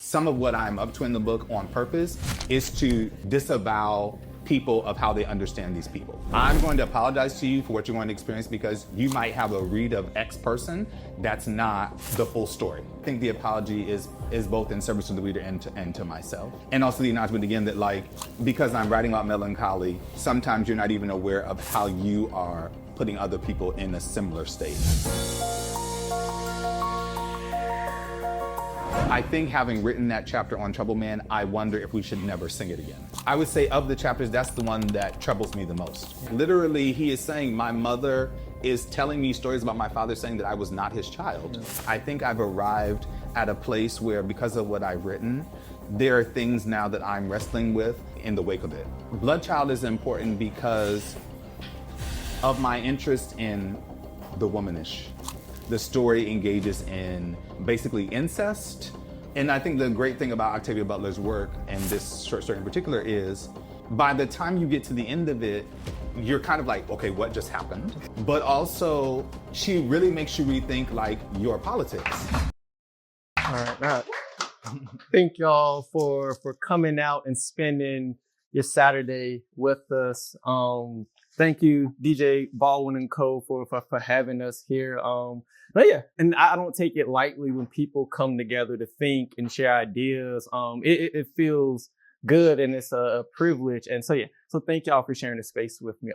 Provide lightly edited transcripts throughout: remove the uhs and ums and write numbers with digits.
some of what I'm up to in the book on purpose is to disavow people of how they understand these people. I'm going to apologize to you for what you're going to experience because you might have a read of X person that's not the full story. I think the apology is both in service to the reader and to myself. And also the acknowledgement again that, like, because I'm writing about melancholy, sometimes you're not even aware of how you are putting other people in a similar state. I think having written that chapter on Trouble Man, I wonder if we should never sing it again. I would say of the chapters, that's the one that troubles me the most. Literally, he is saying my mother is telling me stories about my father saying that I was not his child. I think I've arrived at a place where, because of what I've written, there are things now that I'm wrestling with in the wake of it. Bloodchild is important because of my interest in the womanish. The story engages in basically incest. And I think the great thing about Octavia Butler's work, and this short story in particular, is by the time you get to the end of it, you're kind of like, okay, what just happened? But also, she really makes you rethink like your politics. All right, now, thank y'all for coming out and spending your Saturday with us. Thank you, DJ Baldwin Co for having us here. But yeah, and I don't take it lightly when people come together to think and share ideas. It feels good and it's a privilege. And so yeah, so thank y'all for sharing the space with me.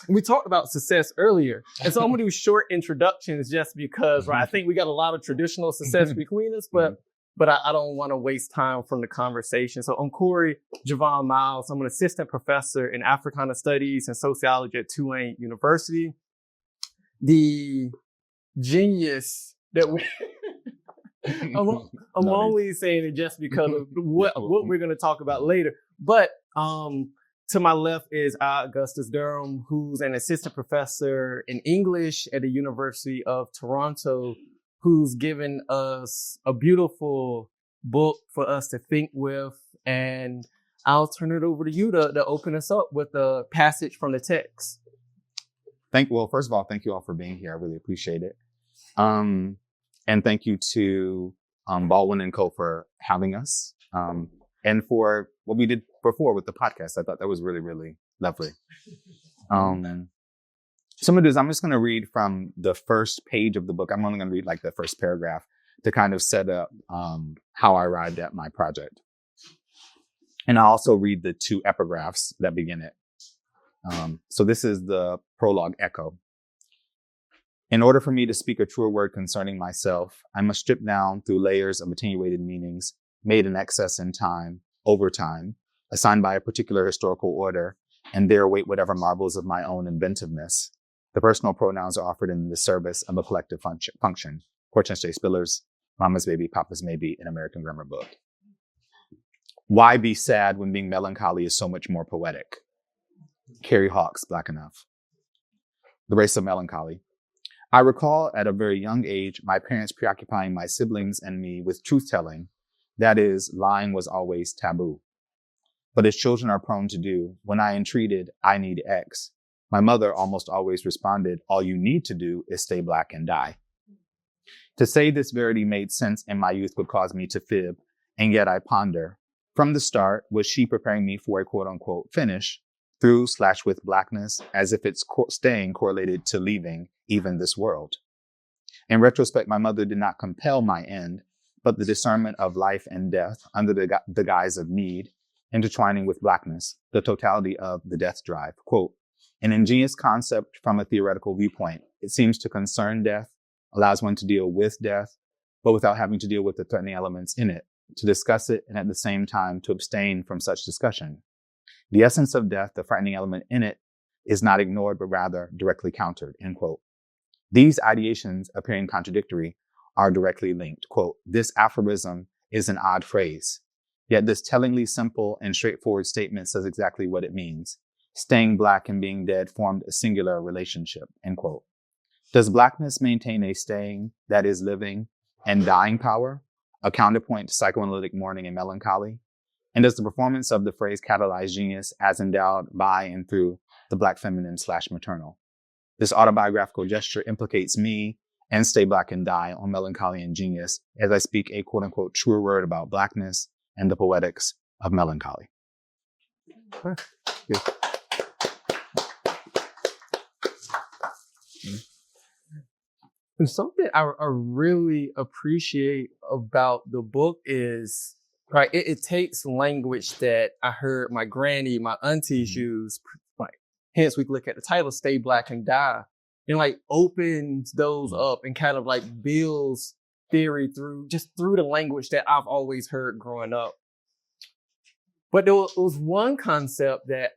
We talked about success earlier, and so I'm gonna do short introductions just because, right? I think we got a lot of traditional success between us, but I don't want to waste time from the conversation. So I'm Corey Javon Miles. I'm an assistant professor in Africana Studies and Sociology at Tulane University. The genius that we... I'm only saying it just because of what we're going to talk about later. But to my left is Augustus Durham, who's an assistant professor in English at the University of Toronto, who's given us a beautiful book for us to think with. And I'll turn it over to you to open us up with a passage from the text. Well, first of all, thank you all for being here. I really appreciate it. And thank you to Baldwin & Co for having us, and for what we did before with the podcast. I thought that was really, really lovely. So I'm just going to read from the first page of the book. I'm only going to read like the first paragraph to kind of set up how I arrived at my project. And I'll also read the two epigraphs that begin it. So this is the prologue echo. In order for me to speak a truer word concerning myself, I must strip down through layers of attenuated meanings made in excess in time, over time, assigned by a particular historical order, and there await whatever marvels of my own inventiveness. The personal pronouns are offered in the service of a collective function. Hortense J. Spiller's Mama's Baby, Papa's Maybe, an American Grammar book. Why be sad when being melancholy is so much more poetic? Carrie Hawkes, Black Enough. The Race of Melancholy. I recall at a very young age, my parents preoccupying my siblings and me with truth-telling. That is, lying was always taboo. But as children are prone to do, when I entreated, I need X, my mother almost always responded, all you need to do is stay black and die. To say this verity made sense in my youth would cause me to fib, and yet I ponder. From the start, was she preparing me for a quote-unquote finish, through/with blackness, as if it's staying correlated to leaving even this world? In retrospect, my mother did not compel my end, but the discernment of life and death under the guise of need, intertwining with blackness, the totality of the death drive. Quote, an ingenious concept from a theoretical viewpoint. It seems to concern death, allows one to deal with death, but without having to deal with the threatening elements in it, to discuss it and at the same time to abstain from such discussion. The essence of death, the frightening element in it, is not ignored, but rather directly countered, end quote. These ideations, appearing contradictory, are directly linked. Quote, this aphorism is an odd phrase, yet this tellingly simple and straightforward statement says exactly what it means. Staying black and being dead formed a singular relationship, end quote. Does blackness maintain a staying, that is living, and dying power, a counterpoint to psychoanalytic mourning and melancholy? And does the performance of the phrase catalyze genius as endowed by and through the black feminine/maternal? This autobiographical gesture implicates me and stay black and die on melancholy and genius as I speak a quote unquote true word about blackness and the poetics of melancholy. Huh. Good. And something I really appreciate about the book is, right, it takes language that I heard my granny, my aunties use, like, hence we look at the title, Stay Black and Die, and like opens those up and kind of like builds theory through the language that I've always heard growing up. But there was one concept that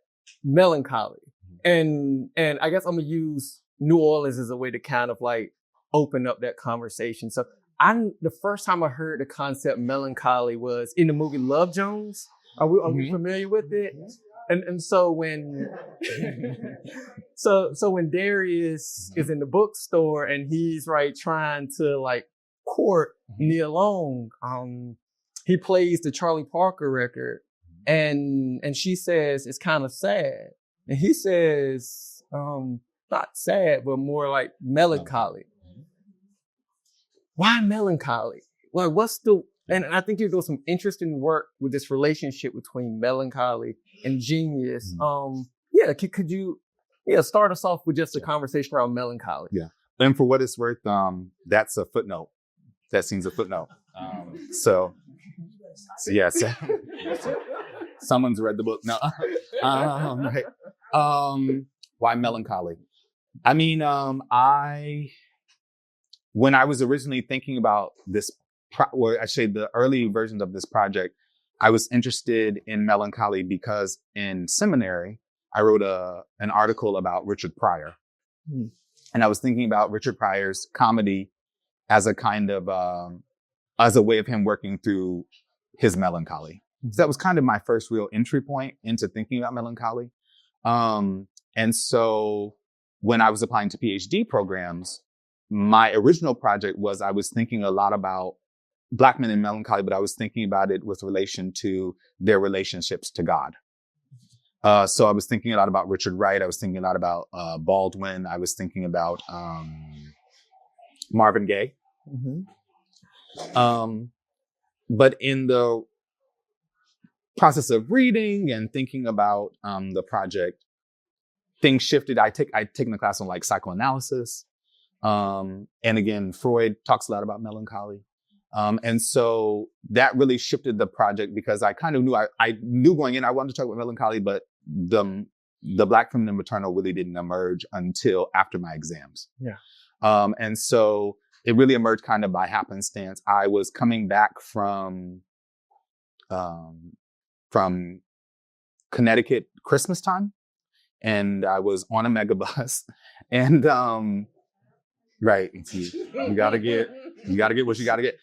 melancholy, and I guess I'm gonna use New Orleans as a way to kind of like open up that conversation. So the first time I heard the concept melancholy was in the movie Love Jones. Are we familiar with it? And so when so when Darius is in the bookstore and he's trying to like court Nia Long, he plays the Charlie Parker record, and she says it's kind of sad, and he says not sad but more like melancholy. Why melancholy? Like, and I think you're doing some interesting work with this relationship between melancholy and genius. Could you start us off with just a conversation around melancholy? Yeah. And for what it's worth, that's a footnote. That seems a footnote. So yes. Someone's read the book. No. Right. Why melancholy? I mean, when I was originally thinking about this, the early versions of this project, I was interested in melancholy because in seminary, I wrote an article about Richard Pryor. And I was thinking about Richard Pryor's comedy as a kind of, as a way of him working through his melancholy. So that was kind of my first real entry point into thinking about melancholy. And so when I was applying to PhD programs, my original project was I was thinking a lot about Black men in melancholy, but I was thinking about it with relation to their relationships to God. So I was thinking a lot about Richard Wright. I was thinking a lot about Baldwin. I was thinking about Marvin Gaye. But in the process of reading and thinking about the project, things shifted. I'd taken a class on like psychoanalysis. And again, Freud talks a lot about melancholy. And so that really shifted the project because I kind of knew, I knew going in, I wanted to talk about melancholy, but the Black feminine maternal really didn't emerge until after my exams. Yeah. And so it really emerged kind of by happenstance. I was coming back from Connecticut Christmas time, and I was on a megabus, and right, you gotta get what you gotta get,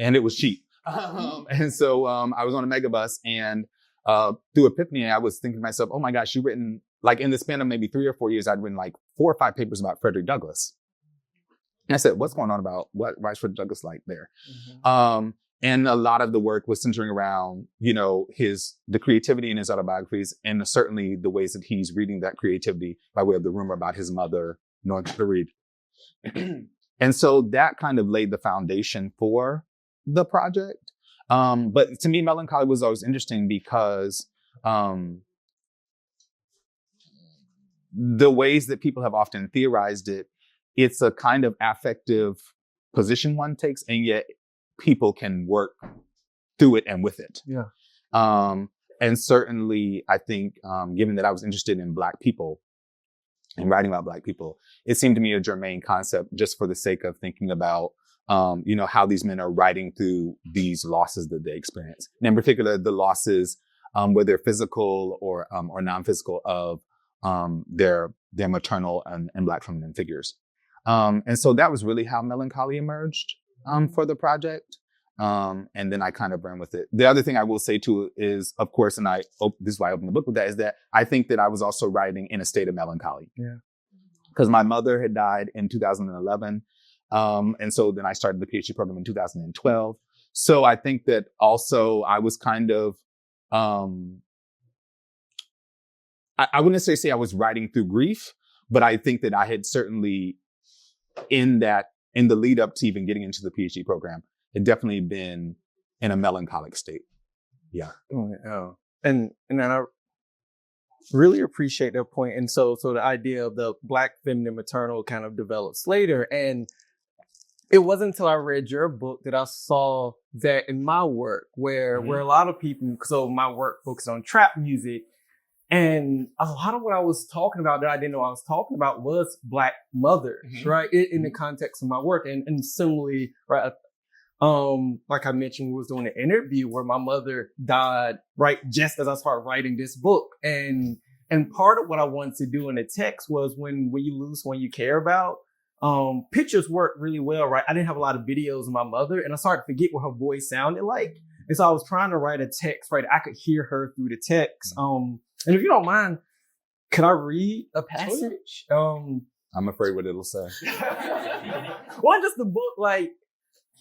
and it was cheap, and so I was on a megabus, and through epiphany, I was thinking to myself, oh my gosh, you've written, like in the span of maybe 3 or 4 years, I'd written like 4 or 5 papers about Frederick Douglass. And I said, what's going on about why is Frederick Douglass like there? And a lot of the work was centering around, the creativity in his autobiographies, and certainly the ways that he's reading that creativity by way of the rumor about his mother knowing how to read. And so that kind of laid the foundation for the project. But to me, melancholy was always interesting because the ways that people have often theorized it, it's a kind of affective position one takes, and yet people can work through it and with it. Yeah. And certainly, I think, given that I was interested in Black people and writing about Black people, it seemed to me a germane concept just for the sake of thinking about, how these men are writing through these losses that they experience. And in particular, the losses, whether physical or non-physical, of their maternal and Black feminine figures. And so that was really how melancholy emerged for the project. And then I kind of ran with it. The other thing I will say too is, of course, and this is why I opened the book with that, is that I think that I was also writing in a state of melancholy. Yeah. Because my mother had died in 2011. And so then I started the PhD program in 2012. So I think that also I was kind of, I wouldn't necessarily say I was writing through grief, but I think that I had certainly in the lead up to even getting into the PhD program, had definitely been in a melancholic state. Yeah. Oh. And I really appreciate that point. And so the idea of the Black feminine maternal kind of develops later. And it wasn't until I read your book that I saw that in my work, where a lot of people, so my work focused on trap music, and a lot of what I was talking about that I didn't know I was talking about was Black mothers, right? In the context of my work. And similarly, right, like I mentioned, we was doing an interview where my mother died right just as I started writing this book. And part of what I wanted to do in the text was when you lose someone you care about, pictures work really well, right? I didn't have a lot of videos of my mother, and I started to forget what her voice sounded like. And so I was trying to write a text, right? I could hear her through the text. And if you don't mind, could I read a passage? I'm afraid what it'll say. Well, just the book, like,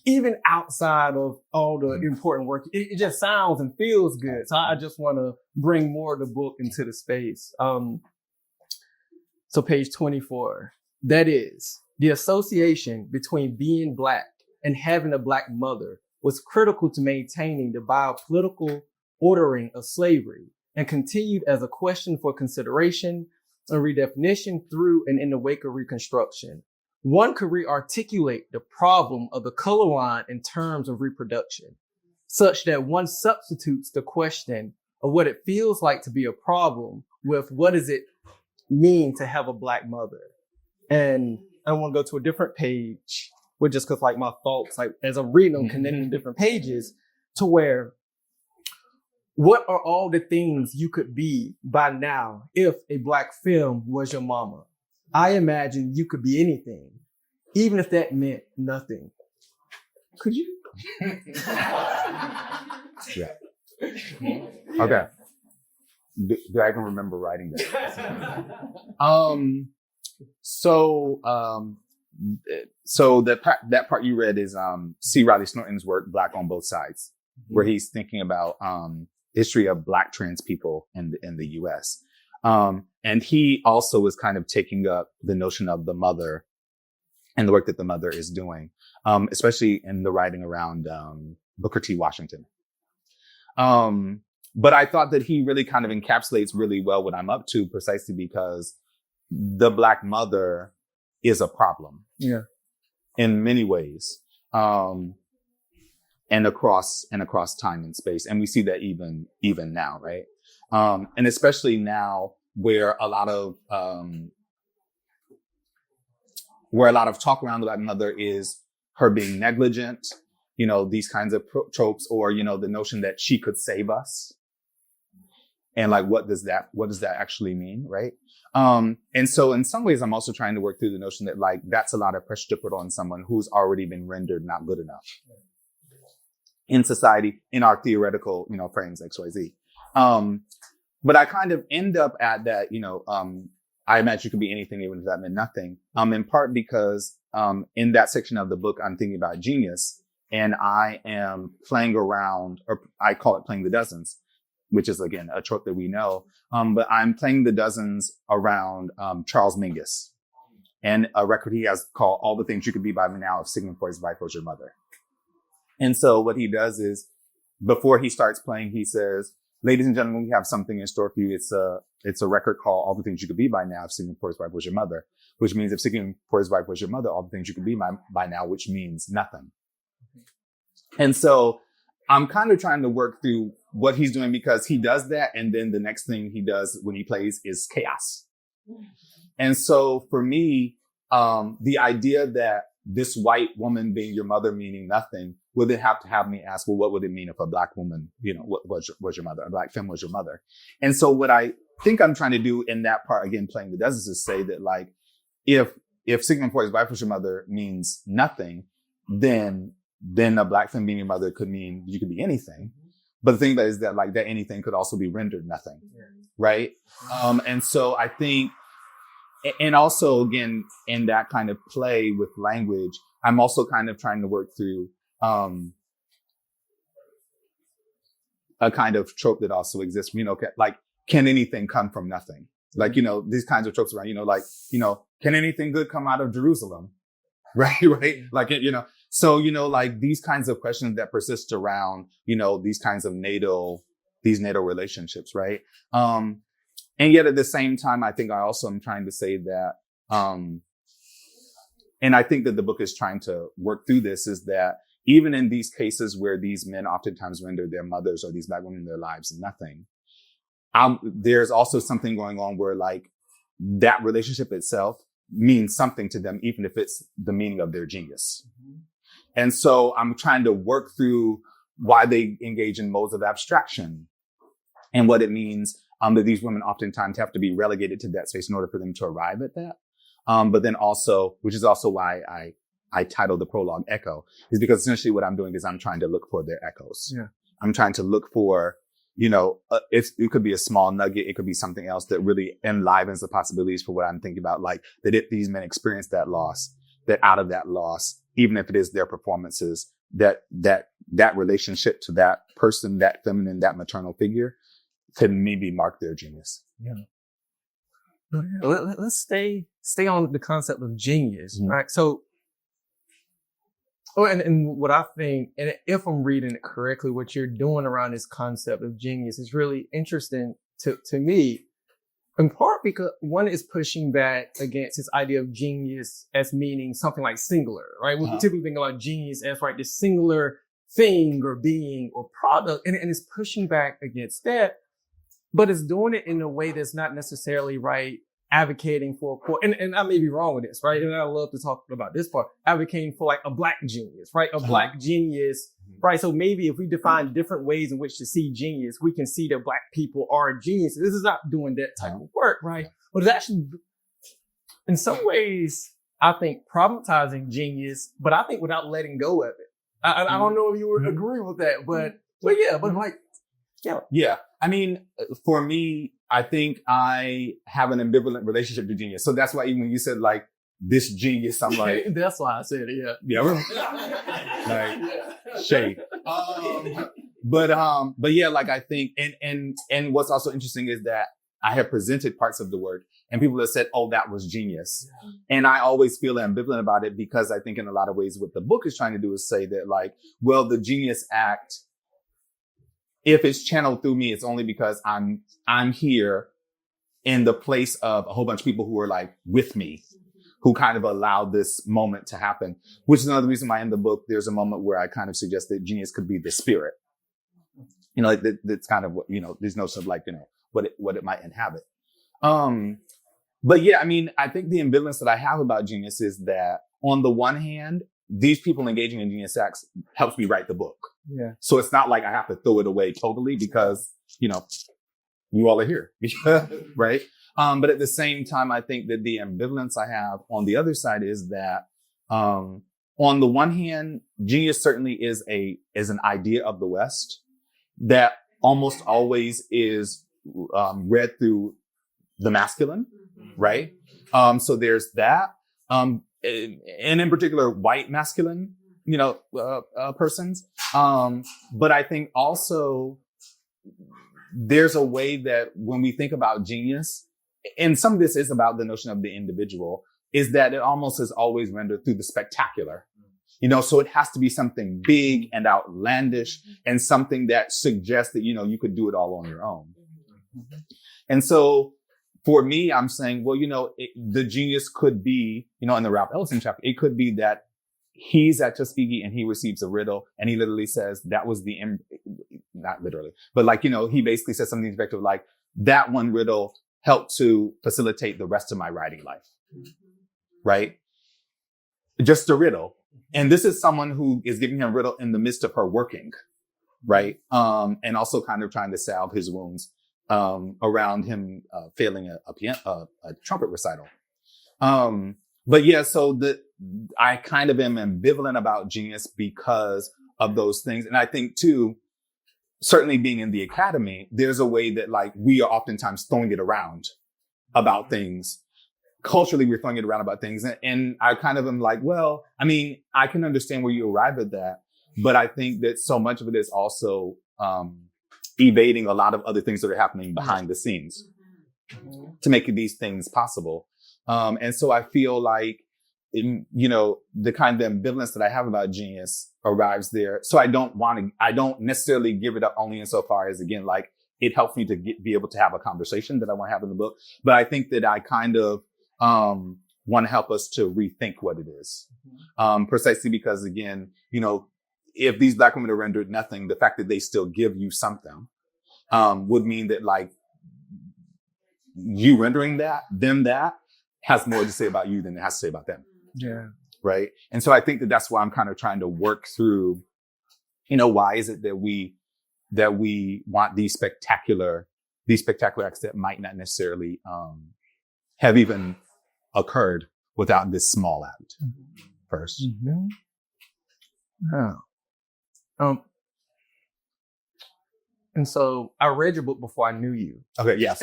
even outside of all the important work, it just sounds and feels good. So I just want to bring more of the book into the space. So page 24, that is, the association between being Black and having a Black mother was critical to maintaining the biopolitical ordering of slavery, and continued as a question for consideration and redefinition through and in the wake of Reconstruction. One could re-articulate the problem of the color line in terms of reproduction, such that one substitutes the question of what it feels like to be a problem with what does it mean to have a Black mother. And I want to go to a different page, with just because like my thoughts, like as I'm reading them, connecting different pages, to where what are all the things you could be by now if a Black femme was your mama? I imagine you could be anything, even if that meant nothing. Could you? Yeah. Okay. Do I even remember writing that? So that part you read is C. Riley Snorton's work, Black on Both Sides, where he's thinking about history of Black trans people in the U.S. And he also was kind of taking up the notion of the mother and the work that the mother is doing, especially in the writing around Booker T. Washington. But I thought that he really kind of encapsulates really well what I'm up to, precisely because the Black mother is a problem. Yeah. In many ways. And across time and space. And we see that even now, right? And especially now where a lot of talk around the Black mother is her being negligent, these kinds of tropes, or, the notion that she could save us. And like, what does that actually mean? Right. And so in some ways, I'm also trying to work through the notion that like, that's a lot of pressure to put on someone who's already been rendered not good enough in society, in our theoretical, frames, XYZ. But I kind of end up at that, I imagine you could be anything, even if that meant nothing. In part because, in that section of the book, I'm thinking about genius, and I am playing around, or I call it playing the dozens, which is again, a trope that we know. But I'm playing the dozens around, Charles Mingus, and a record he has called All the Things You Could Be by Me Now if Sigmund Freud's Wife Was Your Mother. And so what he does is, before he starts playing, he says, ladies and gentlemen, we have something in store for you. It's a record called All the Things You Could Be by Now if Sigmund Freud's Wife Was Your Mother, which means if Sigmund Freud's wife was your mother, all the things you could be by now, which means nothing. And so I'm kind of trying to work through what he's doing, because he does that. And then the next thing he does when he plays is chaos. And so for me, the idea that this white woman being your mother meaning nothing would then have to have me ask, well, what would it mean if a Black woman, what was your mother? A Black femme was your mother. And so what I think I'm trying to do in that part, again, playing the dozens, is say that like, if Sigmund Freud's wife was your mother means nothing, then a Black femme being your mother could mean you could be anything. But the thing about it is that like that anything could also be rendered nothing. Right. And so I think, and also again, in that kind of play with language, I'm also kind of trying to work through a kind of trope that also exists, like, can anything come from nothing? Like, these kinds of tropes around, can anything good come out of Jerusalem? right? Right. Like, so, like these kinds of questions that persist around, these kinds of these natal relationships, right? And yet at the same time, I think I also am trying to say that, and I think that the book is trying to work through this, is that even in these cases where these men oftentimes render their mothers or these Black women in their lives nothing, there's also something going on where like that relationship itself means something to them, even if it's the meaning of their genius. Mm-hmm. And so I'm trying to work through why they engage in modes of abstraction and what it means that these women oftentimes have to be relegated to that space in order for them to arrive at that. But then also, which is also why I titled the prologue Echo, is because essentially what I'm doing is I'm trying to look for their echoes. Yeah. I'm trying to look for, it could be a small nugget. It could be something else that really enlivens the possibilities for what I'm thinking about. Like that if these men experience that loss, that out of that loss, even if it is their performances, that relationship to that person, that feminine, that maternal figure could maybe mark their genius. Yeah. Let's stay on the concept of genius, mm-hmm. right? So, and what I think, and if I'm reading it correctly, what you're doing around this concept of genius is really interesting to me, in part because one is pushing back against this idea of genius as meaning something like singular, right? We typically think about genius as like this singular thing or being or product, and it's pushing back against that. But it's doing it in a way that's not necessarily right, advocating for, and I may be wrong with this, right? And I love to talk about this part, advocating for like a Black genius, right? A Black genius, right? So maybe if we define different ways in which to see genius, we can see that Black people are geniuses. This is not doing that type of work, right? But it's actually, in some ways, I think problematizing genius, but I think without letting go of it. I don't know if you would agree with that, but like, yeah. Yeah. I mean, for me, I think I have an ambivalent relationship to genius. So that's why even when you said like this genius, I'm like, that's why I said it. Yeah. Yeah. Like shade. But yeah, like I think, and what's also interesting is that I have presented parts of the work and people have said, oh, that was genius. Yeah. And I always feel ambivalent about it because I think in a lot of ways what the book is trying to do is say that like, well, the genius act, if it's channeled through me, it's only because I'm here in the place of a whole bunch of people who are like with me, who kind of allowed this moment to happen, which is another reason why in the book, there's a moment where I kind of suggest that genius could be the spirit. Like that's kind of what, there's no sort of like, what it might inhabit. But yeah, I mean, I think the ambivalence that I have about genius is that on the one hand, these people engaging in genius acts helps me write the book. Yeah. So it's not like I have to throw it away totally because, you all are here, right? But at the same time, I think that the ambivalence I have on the other side is that, on the one hand, genius certainly is an idea of the West that almost always is, read through the masculine, right? So there's that, and in particular, white masculine, persons. But I think also there's a way that when we think about genius, and some of this is about the notion of the individual, is that it almost is always rendered through the spectacular. So it has to be something big and outlandish and something that suggests that, you could do it all on your own. And so for me, I'm saying, well, the genius could be, in the Ralph Ellison chapter, it could be that he's at Tuskegee and he receives a riddle and he literally says that was not literally, but like, he basically says something effective like that one riddle helped to facilitate the rest of my writing life. Right? Just a riddle. And this is someone who is giving him a riddle in the midst of her working. Right? And also kind of trying to salve his wounds, around him, failing a trumpet recital. But yeah, so I kind of am ambivalent about genius because of those things. And I think too, certainly being in the academy, there's a way that like we are oftentimes throwing it around about things. Culturally, we're throwing it around about things. And I kind of am like, well, I mean, I can understand where you arrive at that. But I think that so much of it is also evading a lot of other things that are happening behind the scenes to make these things possible. And so I feel like the kind of ambivalence that I have about genius arrives there. So I don't necessarily give it up only insofar as, again, like it helps me to be able to have a conversation that I want to have in the book. But I think that I kind of, want to help us to rethink what it is. Precisely because, again, if these Black women are rendered nothing, the fact that they still give you something, would mean that like you rendering them that has more to say about you than it has to say about them. Yeah. Right. And so I think that that's why I'm kind of trying to work through, why is it that we want these spectacular acts that might not necessarily, have even occurred without this small act first. Mm-hmm. Yeah. And so I read your book before I knew you. Okay. Yes.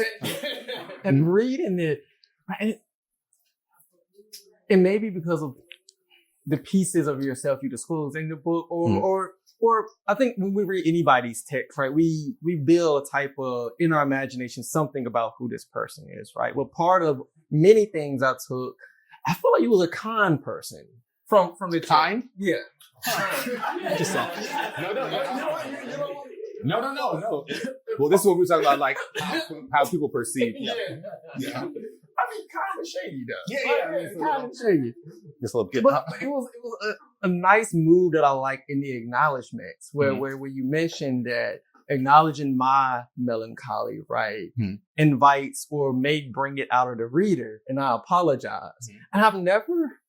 And reading it, and maybe because of the pieces of yourself you disclose in the book, or I think when we read anybody's text, right, we build a type of, in our imagination, something about who this person is, right? Well, part of many things I took, I feel like you was a con person from the Kind? Yeah. Just No. Well, this is what we're talking about, like how people perceive. Yeah. I mean, kind of shady though. Yeah. Kind of shady. Just a little bit. But it was a nice move that I like in the acknowledgments, where you mentioned that acknowledging my melancholy, right, invites or may bring it out of the reader, and I apologize. And I've never,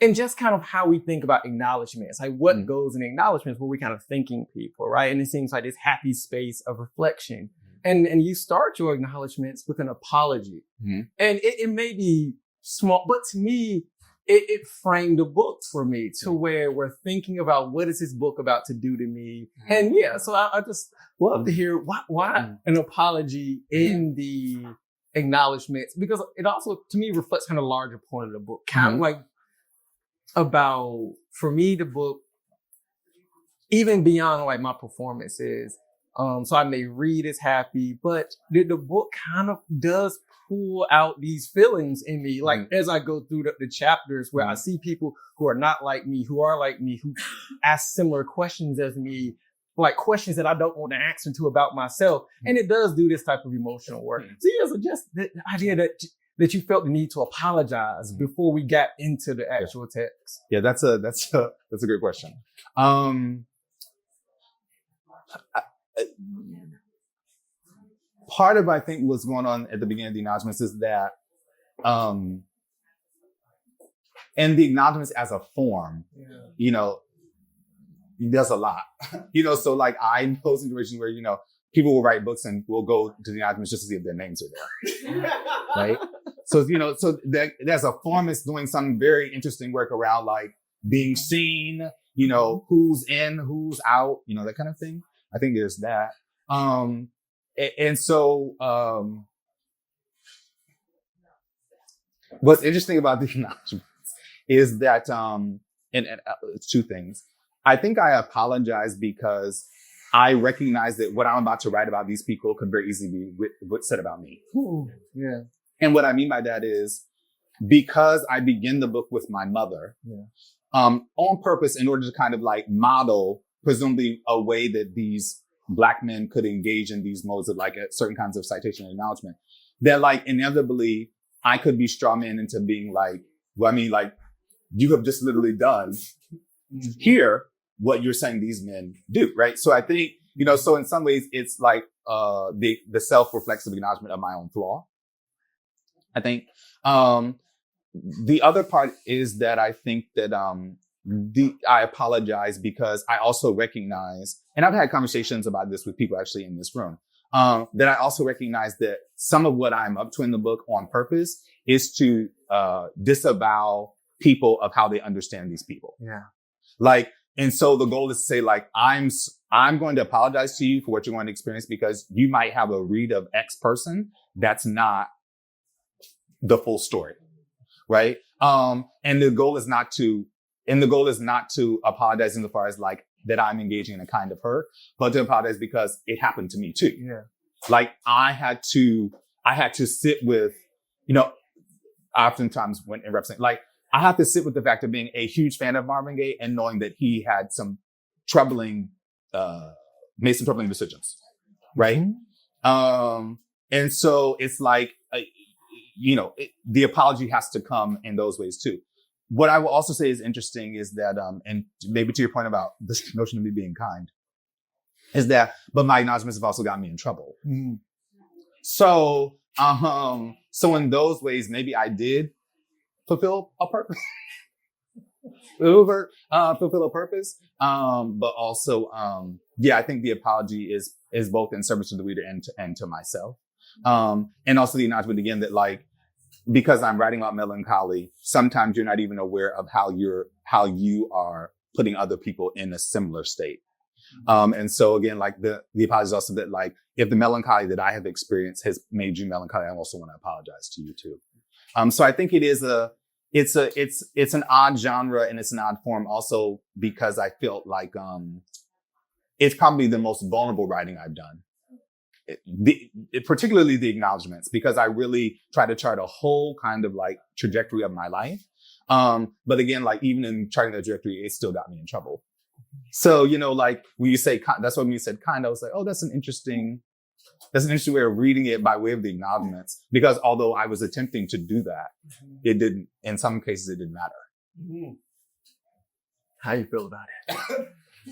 and just kind of how we think about acknowledgments, like what goes in acknowledgments, where we kind of thanking people, right? And it seems like this happy space of reflection. And you start your acknowledgments with an apology. And it may be small, but to me, it framed the book for me to where we're thinking about what is this book about to do to me. And yeah, so I just love to hear why an apology in the acknowledgments, because it also, to me, reflects kind of a larger point of the book, kind of like about, for me, the book, even beyond like my performances. So I may read as happy, but the book kind of does pull out these feelings in me. Like as I go through the chapters where I see people who are not like me, who are like me, who ask similar questions as me, like questions that I don't want to answer to about myself. And it does do this type of emotional work. So yeah, so just the idea that you felt the need to apologize before we got into the actual text. Yeah, that's a great question. Part of, I think, what's going on at the beginning of the acknowledgements is that, and the acknowledgements as a form, does a lot. So like I know situations where, people will write books and will go to the acknowledgements just to see if their names are there. Right? So, so there's a form that's doing some very interesting work around like being seen, who's in, who's out, that kind of thing. I think there's that. And so, what's interesting about the acknowledgements is that, and it's two things. I think I apologize because I recognize that what I'm about to write about these people could very easily be what's said about me. Ooh, yeah. And what I mean by that is because I begin the book with my mother, on purpose in order to kind of like model presumably a way that these Black men could engage in these modes of like certain kinds of citation and acknowledgement, that like inevitably I could be strawman into being like, well, I mean, like you have just literally done here what you're saying these men do, right? So I think, so in some ways it's like the self-reflexive acknowledgement of my own flaw, I think. The other part is that I think that I apologize because I also recognize, and I've had conversations about this with people actually in this room, that I also recognize that some of what I'm up to in the book on purpose is to disavow people of how they understand these people. Yeah. Like, and so the goal is to say like, I'm going to apologize to you for what you're going to experience because you might have a read of X person that's not the full story. Right. And the goal is not to apologize insofar as like that I'm engaging in a kind of hurt, but to apologize because it happened to me too. Yeah. Like I had to sit with, oftentimes when in representing, like I have to sit with the fact of being a huge fan of Marvin Gaye and knowing that he had some troubling, made some troubling decisions, right? And so it's like, the apology has to come in those ways too. What I will also say is interesting is that, and maybe to your point about this notion of me being kind, is that, but my acknowledgments have also gotten me in trouble. Mm-hmm. So in those ways, maybe I did fulfill a purpose. Fulfill a purpose. But also, I think the apology is both in service to the reader and to myself. And also the acknowledgement again that like, because I'm writing about melancholy, sometimes you're not even aware of how you are putting other people in a similar state. And so again, like the apology is also that like, if the melancholy that I have experienced has made you melancholy, I also want to apologize to you too. So I think it's an odd genre and it's an odd form also because I felt like, it's probably the most vulnerable writing I've done. Particularly the acknowledgments, because I really try to chart a whole kind of like trajectory of my life. But again, like even in charting the trajectory, it still got me in trouble. So, like when you say, that's when you said kind, I was like, oh, that's an interesting way of reading it by way of the acknowledgments. Because although I was attempting to do that, it didn't, in some cases, it didn't matter. How you feel about it?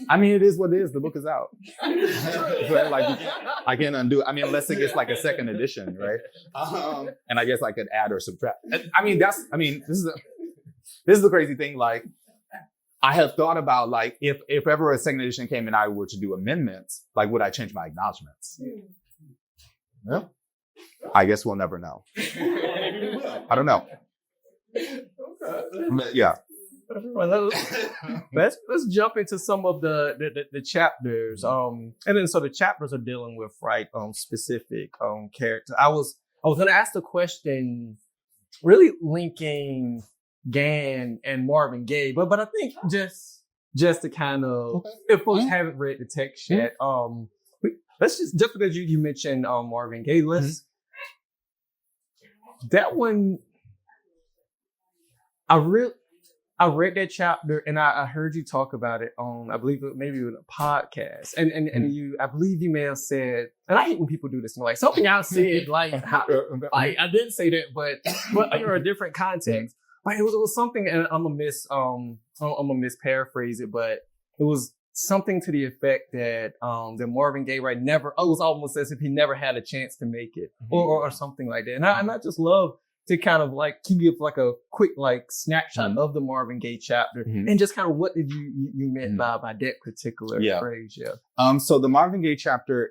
I mean, it is what it is. The book is out. So, like, I can't undo it. I mean, unless it gets like a second edition, right? And I guess I could add or subtract. This is the crazy thing. Like, I have thought about like, if ever a second edition came and I were to do amendments, like, would I change my acknowledgments? Yeah. I guess we'll never know. I don't know. Okay. Yeah. Let's jump into some of the chapters. And then so the chapters are dealing with specific characters. I was gonna ask the question, really linking Gann and Marvin Gaye, but I think just to kind of, if folks haven't read the text yet, let's just because you mentioned Marvin Gaye, that one. I read that chapter and I heard you talk about it on, I believe maybe with a podcast. And you, I believe you may have said, and I hate when people do this, like something I said, like I didn't say that, but under a different context. But it was something, and I'm gonna misparaphrase it, but it was something to the effect that that Marvin Gaye never, it was almost as if he never had a chance to make it, or something like that. And I just love to kind of like give like a quick like snapshot of the Marvin Gaye chapter and just kind of what did you meant by that particular phrase. So the Marvin Gaye chapter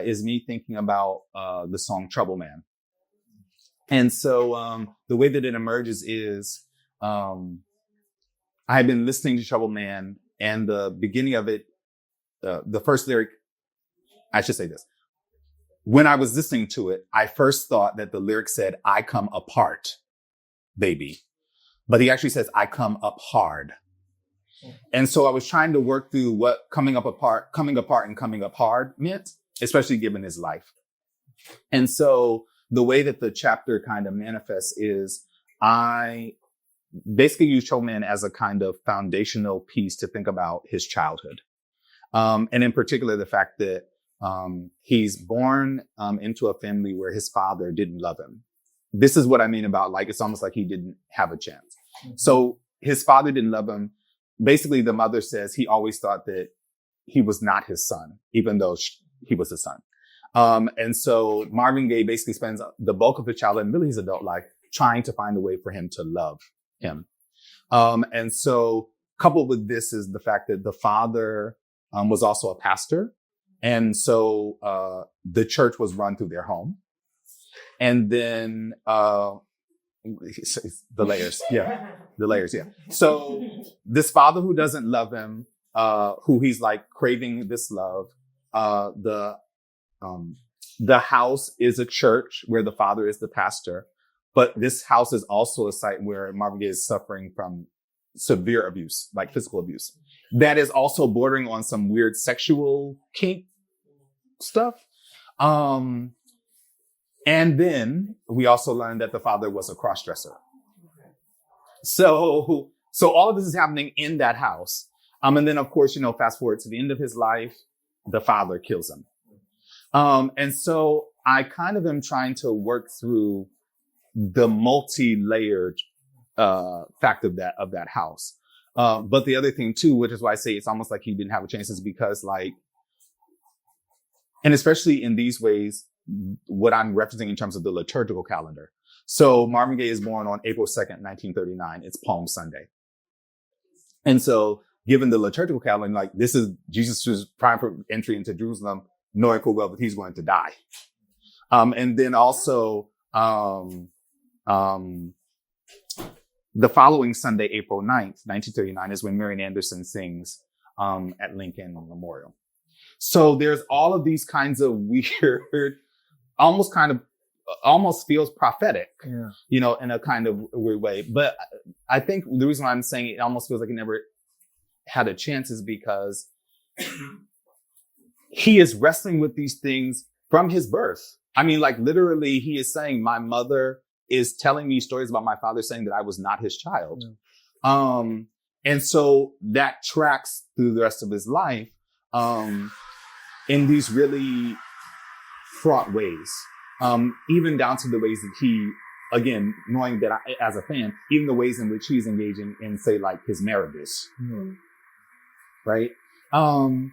is me thinking about the song Trouble Man. And so the way that it emerges is I had been listening to Trouble Man, and the beginning of it, the first lyric, I should say this. When I was listening to it, I first thought that the lyric said, I come apart, baby. But he actually says, I come up hard. And so I was trying to work through what coming apart and coming up hard meant, especially given his life. And so the way that the chapter kind of manifests is I basically use Trouble Man as a kind of foundational piece to think about his childhood. And in particular, the fact that he's born into a family where his father didn't love him. This is what I mean about like, it's almost like he didn't have a chance. So his father didn't love him. Basically, the mother says he always thought that he was not his son, even though he was his son. And so Marvin Gaye basically spends the bulk of his childhood and really his adult life trying to find a way for him to love him. And so coupled with this is the fact that the father was also a pastor. And so the church was run through their home. And then the layers. So this father who doesn't love him, who he's like craving this love, the house is a church where the father is the pastor, but this house is also a site where Marvin Gaye is suffering from severe abuse, like physical abuse. That is also bordering on some weird sexual kink stuff. And then we also learned that the father was a crossdresser. So all of this is happening in that house. And then of course, fast forward to the end of his life, the father kills him. And so I kind of am trying to work through the multi-layered fact of that house. But the other thing too, which is why I say it's almost like he didn't have a chance, is because and especially in these ways, what I'm referencing in terms of the liturgical calendar. So Marvin Gaye is born on April 2nd, 1939. It's Palm Sunday. And so given the liturgical calendar, this is Jesus' prime for entry into Jerusalem, knowing full well that he's going to die. And then also, the following Sunday, April 9th, 1939, is when Marian Anderson sings at Lincoln Memorial. So there's all of these kinds of weird, almost feels prophetic, in a kind of weird way. But I think the reason why I'm saying it almost feels like he never had a chance is because he is wrestling with these things from his birth. I mean, literally, he is saying, my mother is telling me stories about my father saying that I was not his child. And so that tracks through the rest of his life in these really fraught ways, even down to the ways that he, again, knowing that as a fan, even the ways in which he's engaging in, say, his marriages. Right? And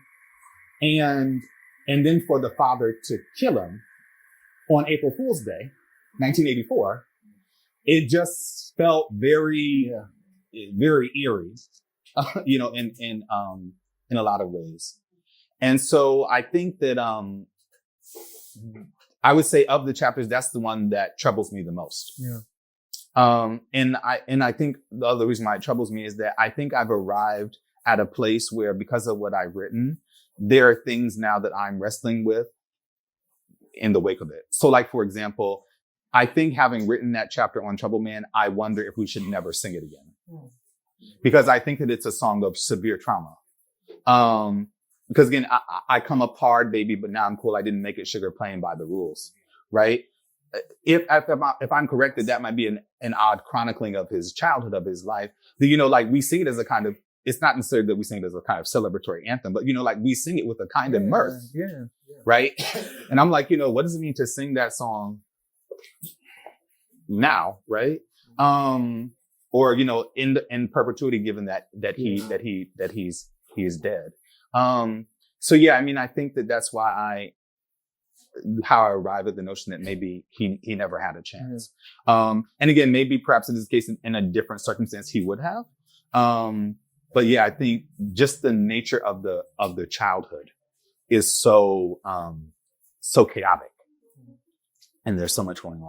then for the father to kill him on April Fool's Day, 1984, it just felt very, very eerie, in a lot of ways. And so I think that, I would say of the chapters, that's the one that troubles me the most. And I think the other reason why it troubles me is that I think I've arrived at a place where, because of what I've written, there are things now that I'm wrestling with in the wake of it. So for example, I think having written that chapter on Trouble Man, I wonder if we should never sing it again. Because I think that it's a song of severe trauma. Because again, I come up hard, baby, but now I'm cool. I didn't make it sugar, playing by the rules. Right? If I'm correct that might be an odd chronicling of his childhood, of his life, then, we sing it as a kind of, it's not necessarily that we sing it as a kind of celebratory anthem, but, we sing it with a kind of mirth. Right? And I'm what does it mean to sing that song now? Right? Or, in perpetuity, given that he's dead. So yeah, I mean, I think that's why how I arrive at the notion that maybe he never had a chance. And again, maybe perhaps in this case, in a different circumstance, he would have. But yeah, I think just the nature of the childhood is so chaotic, and there's so much going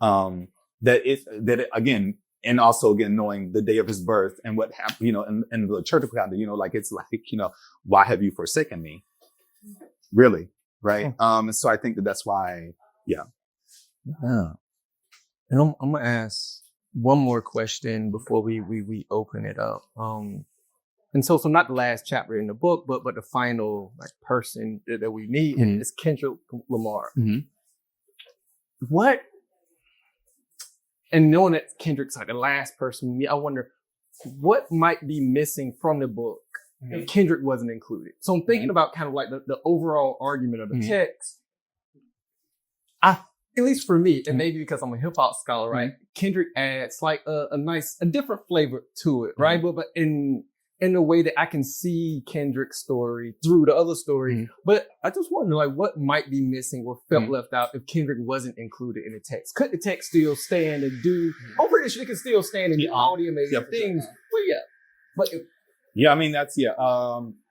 on, that it again, and also again, knowing the day of his birth and what happened, and the liturgical calendar, it's why have you forsaken me? Really? Right. And so I think that's why, yeah. And I'm gonna ask one more question before we open it up. And so not the last chapter in the book, but the final person that we meet is Kendrick Lamar. What? And knowing that Kendrick's the last person, I wonder what might be missing from the book if Kendrick wasn't included. So I'm thinking about kind of the overall argument of the text. At least for me, and maybe because I'm a hip hop scholar, right? Kendrick adds a different flavor to it, right? But in a way that I can see Kendrick's story through the other story. But I just wonder, what might be missing or felt left out if Kendrick wasn't included in the text? Could the text still stand and do? I'm pretty sure it can still stand and do all the amazing things. But I mean, that's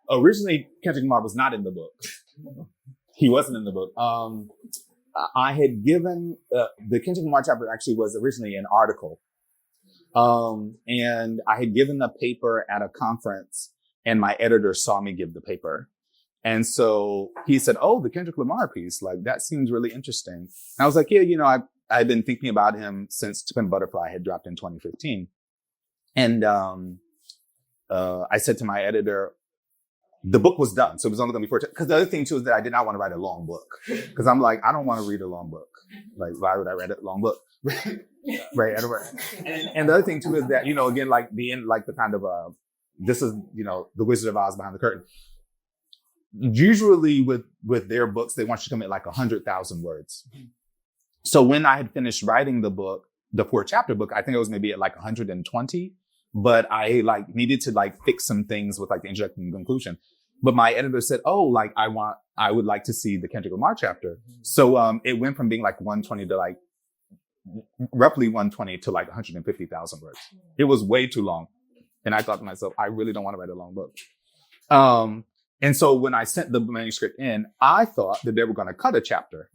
originally Kendrick Lamar was not in the book. He wasn't in the book. I had given the Kendrick Lamar chapter actually was originally an article. And I had given the paper at a conference, and my editor saw me give the paper. And so he said, "Oh, the Kendrick Lamar piece, that seems really interesting." And I was like, "Yeah, I've been thinking about him since To Pimp a Butterfly had dropped in 2015. And, I said to my editor, the book was done. So it was only going to be 4 chapters. Because the other thing too is that I did not want to write a long book. Because I'm like, I don't want to read a long book. Like, why would I write a long book? Right. And the other thing too is that, again, like being like the kind of, this is, the Wizard of Oz behind the curtain. Usually with their books, they want you to commit like 100,000 words. So when I had finished writing the book, the 4-chapter book, I think it was maybe at like 120, but I like needed to like fix some things with like the introduction and conclusion. But my editor said, oh, like I would like to see the Kendrick Lamar chapter. So it went from being like 120 to like roughly 120 to like 150,000 words. It was way too long. And I thought to myself, I really don't want to write a long book. And so when I sent the manuscript in, I thought that they were going to cut a chapter.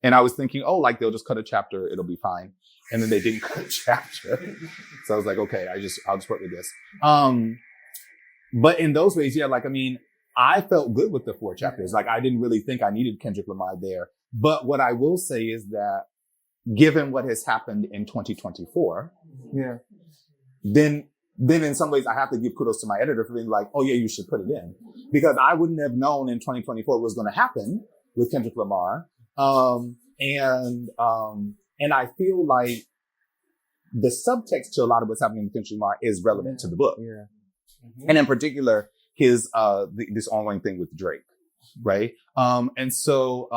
And I was thinking, oh, like they'll just cut a chapter. It'll be fine. And then they didn't cut a chapter. So I was like, okay, I'll just work with this. But in those ways, yeah, like, I mean, I felt good with the 4 chapters. Like, I didn't really think I needed Kendrick Lamar there. But what I will say is that given what has happened in 2024, then in some ways I have to give kudos to my editor for being like, oh yeah, you should put it in. Because I wouldn't have known in 2024 what was going to happen with Kendrick Lamar. And I feel like the subtext to a lot of what's happening with Kendrick Lamar is relevant to the book. Yeah. Mm-hmm. And in particular, his, this ongoing thing with Drake. Right. And so,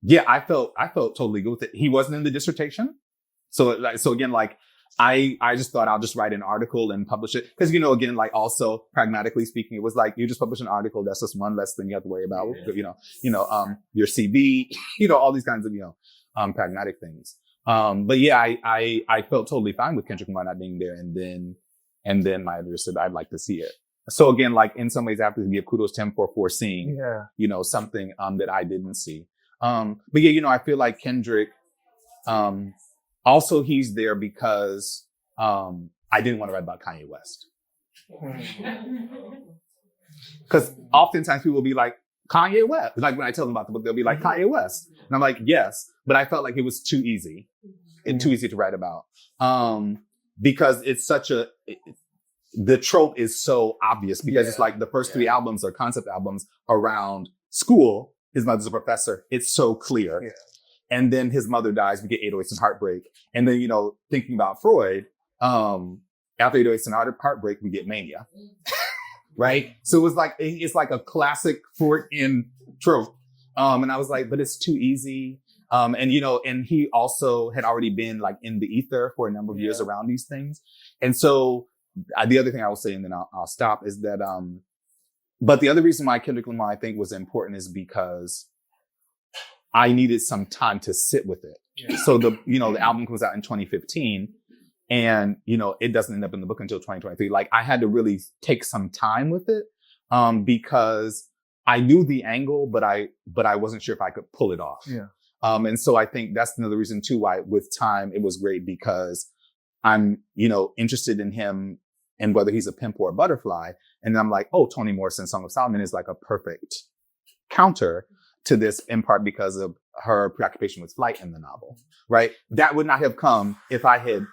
yeah, I felt totally good with it. He wasn't in the dissertation. So again, like, I just thought I'll just write an article and publish it. Cause, again, like also pragmatically speaking, it was like, you just publish an article. That's just one less thing you have to worry about, your CV, all these kinds of, pragmatic things. But yeah, I felt totally fine with Kendrick Lamar not being there. And then my editor said, I'd like to see it. So again, like in some ways I have to give kudos to him for foreseeing, something, that I didn't see. But yeah, I feel like Kendrick, also he's there because, I didn't want to write about Kanye West. Cause oftentimes people will be like, Kanye West. Like when I tell them about the book, they'll be like, Kanye West. And I'm like, yes, but I felt like it was too easy and too easy to write about. Because it's the trope is so obvious because it's like the first 3 albums are concept albums around school. His mother's a professor. It's so clear. Yeah. And then his mother dies. We get 808s and Heartbreak. And then, thinking about Freud, after 808s and Heartbreak, we get Mania. Right? So it's like a classic Freudian trope. And I was like, but it's too easy. And he also had already been like in the ether for a number of years around these things. And so the other thing I will say, and then I'll stop, is that, but the other reason why Kendrick Lamar I think was important is because I needed some time to sit with it. Yeah. So the album comes out in 2015 and, it doesn't end up in the book until 2023. Like I had to really take some time with it, because I knew the angle, but I wasn't sure if I could pull it off. Yeah. And so I think that's another reason too why with time it was great because I'm, interested in him and whether he's a pimp or a butterfly. And I'm like, oh, Toni Morrison's Song of Solomon is like a perfect counter to this in part because of her preoccupation with flight in the novel, right? That would not have come if I had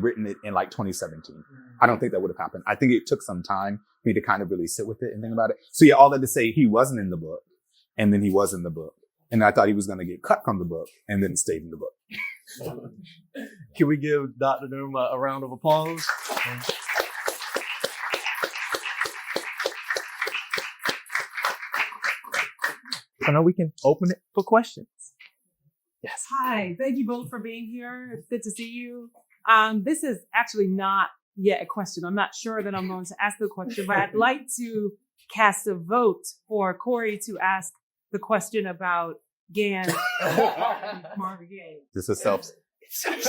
written it in like 2017. I don't think that would have happened. I think it took some time for me to kind of really sit with it and think about it. So yeah, all that to say he wasn't in the book and then he was in the book. And I thought he was going to get cut from the book and then stayed in the book. Can we give Dr. Durham a round of applause? So now we can open it for questions. Yes. Hi, thank you both for being here. It's good to see you. This is actually not yet a question. I'm not sure that I'm going to ask the question, but I'd like to cast a vote for Corey to ask the question about Gan Marvin Gaye. This is self. Okay,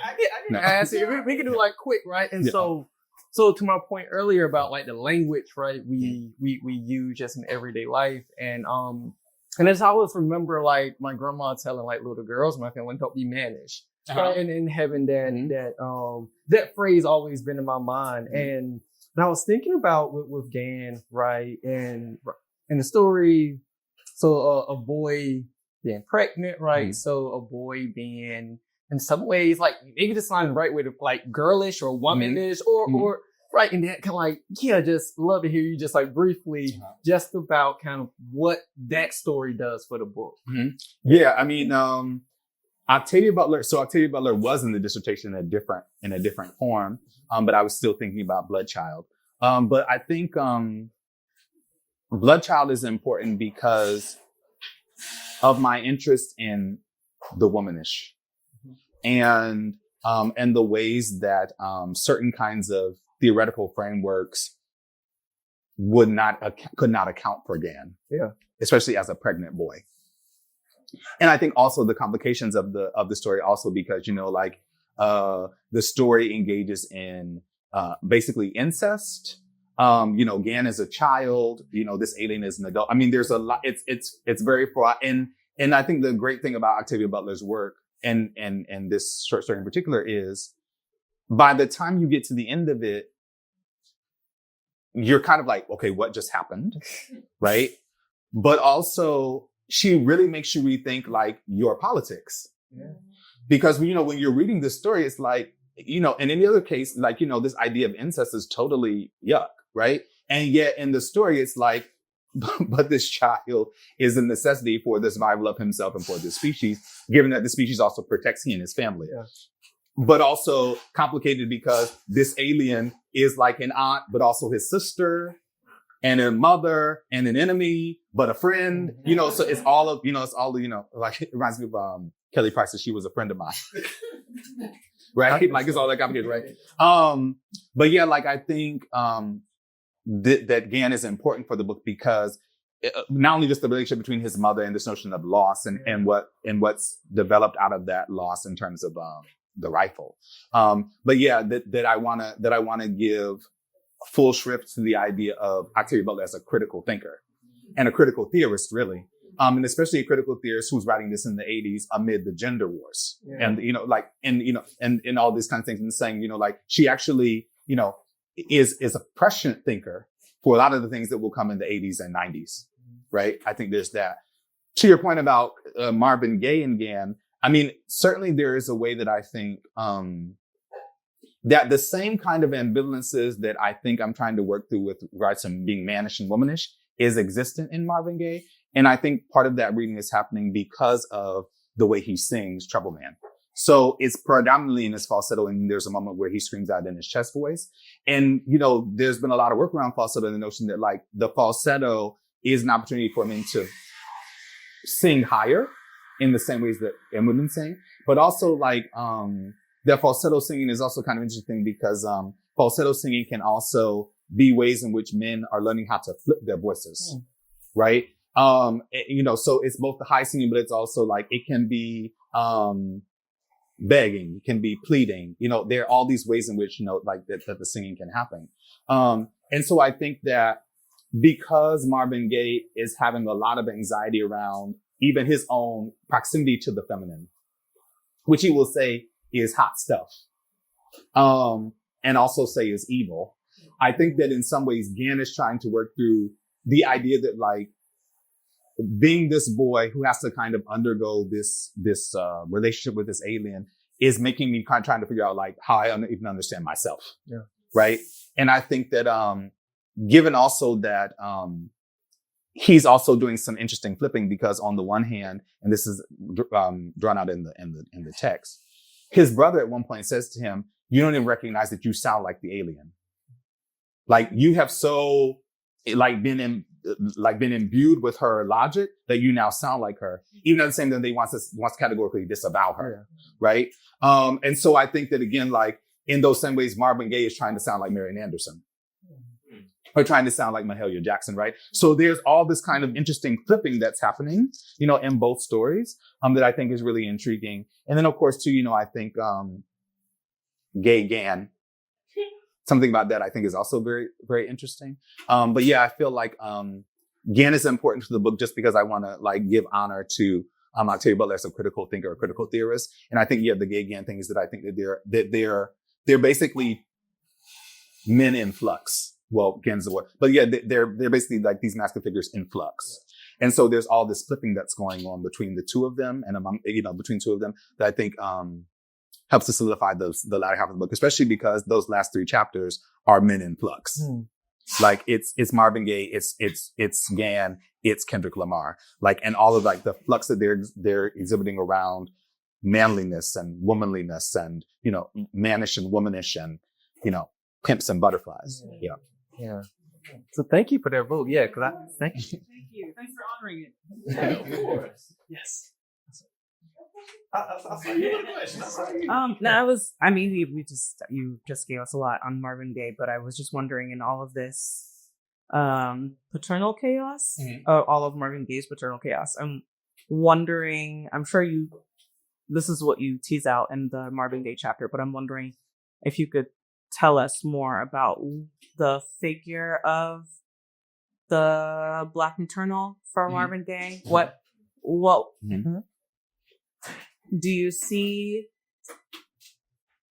I can ask it. We can do like quick, right? And so to my point earlier about like the language, right? We use just in everyday life, and as I always remember, like my grandma telling like little girls, my family, don't be mannish, right? And in heaven, that phrase always been in my mind, and I was thinking about with Gan, right? And in the story, so a boy being pregnant, right? So a boy being in some ways, like maybe this line the right way to like girlish or womanish or Right, and that kind of like, just love to hear you just like briefly just about kind of what that story does for the book. Mm-hmm. Yeah, I mean, Octavia Butler. So Octavia Butler was in the dissertation in a different form, but I was still thinking about Bloodchild. But I think Bloodchild is important because of my interest in the womanish and the ways that certain kinds of theoretical frameworks could not account for Gan, especially as a pregnant boy. And I think also the complications of the story also because, the story engages in basically incest. Gan is a child, this alien is an adult. I mean, there's a lot, it's very fraught. And I think the great thing about Octavia Butler's work and this short story in particular is by the time you get to the end of it, you're kind of like, okay, what just happened? Right. But also she really makes you rethink like your politics. Yeah. Because, when you're reading this story, it's like, in any other case, like, this idea of incest is totally yuck. Right. And yet in the story, it's like, but this child is a necessity for the survival of himself and for the species, given that the species also protects he and his family. Yeah. But also complicated because this alien is like an aunt, but also his sister and a mother and an enemy, but a friend, so it's all of, like it reminds me of Kelly Price, that she was a friend of mine. Right? Like it's all that complicated, right? But yeah, like I think that Gan is important for the book because not only just the relationship between his mother and this notion of loss and what's developed out of that loss in terms of the rifle. But yeah, that I wanna give full shrift to the idea of Octavia Butler as a critical thinker and a critical theorist, really. And especially a critical theorist who's writing this in the 80s amid the gender wars. Yeah. And all these kinds of things and saying, like she actually, is a prescient thinker for a lot of the things that will come in the 80s and 90s. Right. I think there's that. To your point about Marvin Gaye and Gan, I mean, certainly there is a way that I think that the same kind of ambivalences that I think I'm trying to work through with regards to being mannish and womanish is existent in Marvin Gaye. And I think part of that reading is happening because of the way he sings Trouble Man. So it's predominantly in his falsetto, and there's a moment where he screams out in his chest voice. And, there's been a lot of work around falsetto and the notion that like the falsetto is an opportunity for men to sing higher in the same ways that women sing, but also like, that falsetto singing is also kind of interesting because, falsetto singing can also be ways in which men are learning how to flip their voices. Right. So it's both the high singing, but it's also like, it can be, begging, it can be pleading, there are all these ways in which, like that the singing can happen. And so I think that because Marvin Gaye is having a lot of anxiety around even his own proximity to the feminine, which he will say is hot stuff, and also say is evil. I think that in some ways, Gan is trying to work through the idea that like being this boy who has to kind of undergo this relationship with this alien is making me kind of trying to figure out like how I even understand myself. Yeah. Right. And I think that, given also that, he's also doing some interesting flipping because on the one hand, and this is drawn out in the text, his brother at one point says to him, "You don't even recognize that you sound like the alien. Like you have so been imbued with her logic that you now sound like her, even at the same time they wants categorically disavow her." Yeah. Right. And so I think that again, like in those same ways, Marvin Gaye is trying to sound like Marian Anderson. Or trying to sound like Mahalia Jackson, right? So there's all this kind of interesting flipping that's happening, in both stories, that I think is really intriguing. And then of course too, I think, Gay Gan, something about that I think is also very, very interesting. But yeah, I feel like, Gan is important to the book just because I want to like give honor to, Octavia Butler as a critical thinker, a critical theorist. And I think, the Gay Gan thing is that I think that they're basically men in flux. Well, Gan's the word, but yeah, they're basically like these masculine figures in flux. And so there's all this flipping that's going on between the two of them and between two of them that I think, helps to solidify the latter half of the book, especially because those last 3 chapters are men in flux. Like it's Marvin Gaye, it's Gann, it's Kendrick Lamar. Like, and all of like the flux that they're exhibiting around manliness and womanliness and, you know, mannish and womanish and, you know, pimps and butterflies. Yeah. Yeah. So thank you for that vote. Yeah, because thank you. Thank you. Thanks for honoring it. Yeah, of course. Yes. You just gave us a lot on Marvin Gaye, but I was just wondering in all of this paternal chaos, all of Marvin Gaye's paternal chaos, I'm wondering, I'm sure this is what you tease out in the Marvin Gaye chapter, but I'm wondering if you could tell us more about the figure of the Black maternal for Marvin Gaye. What do you see,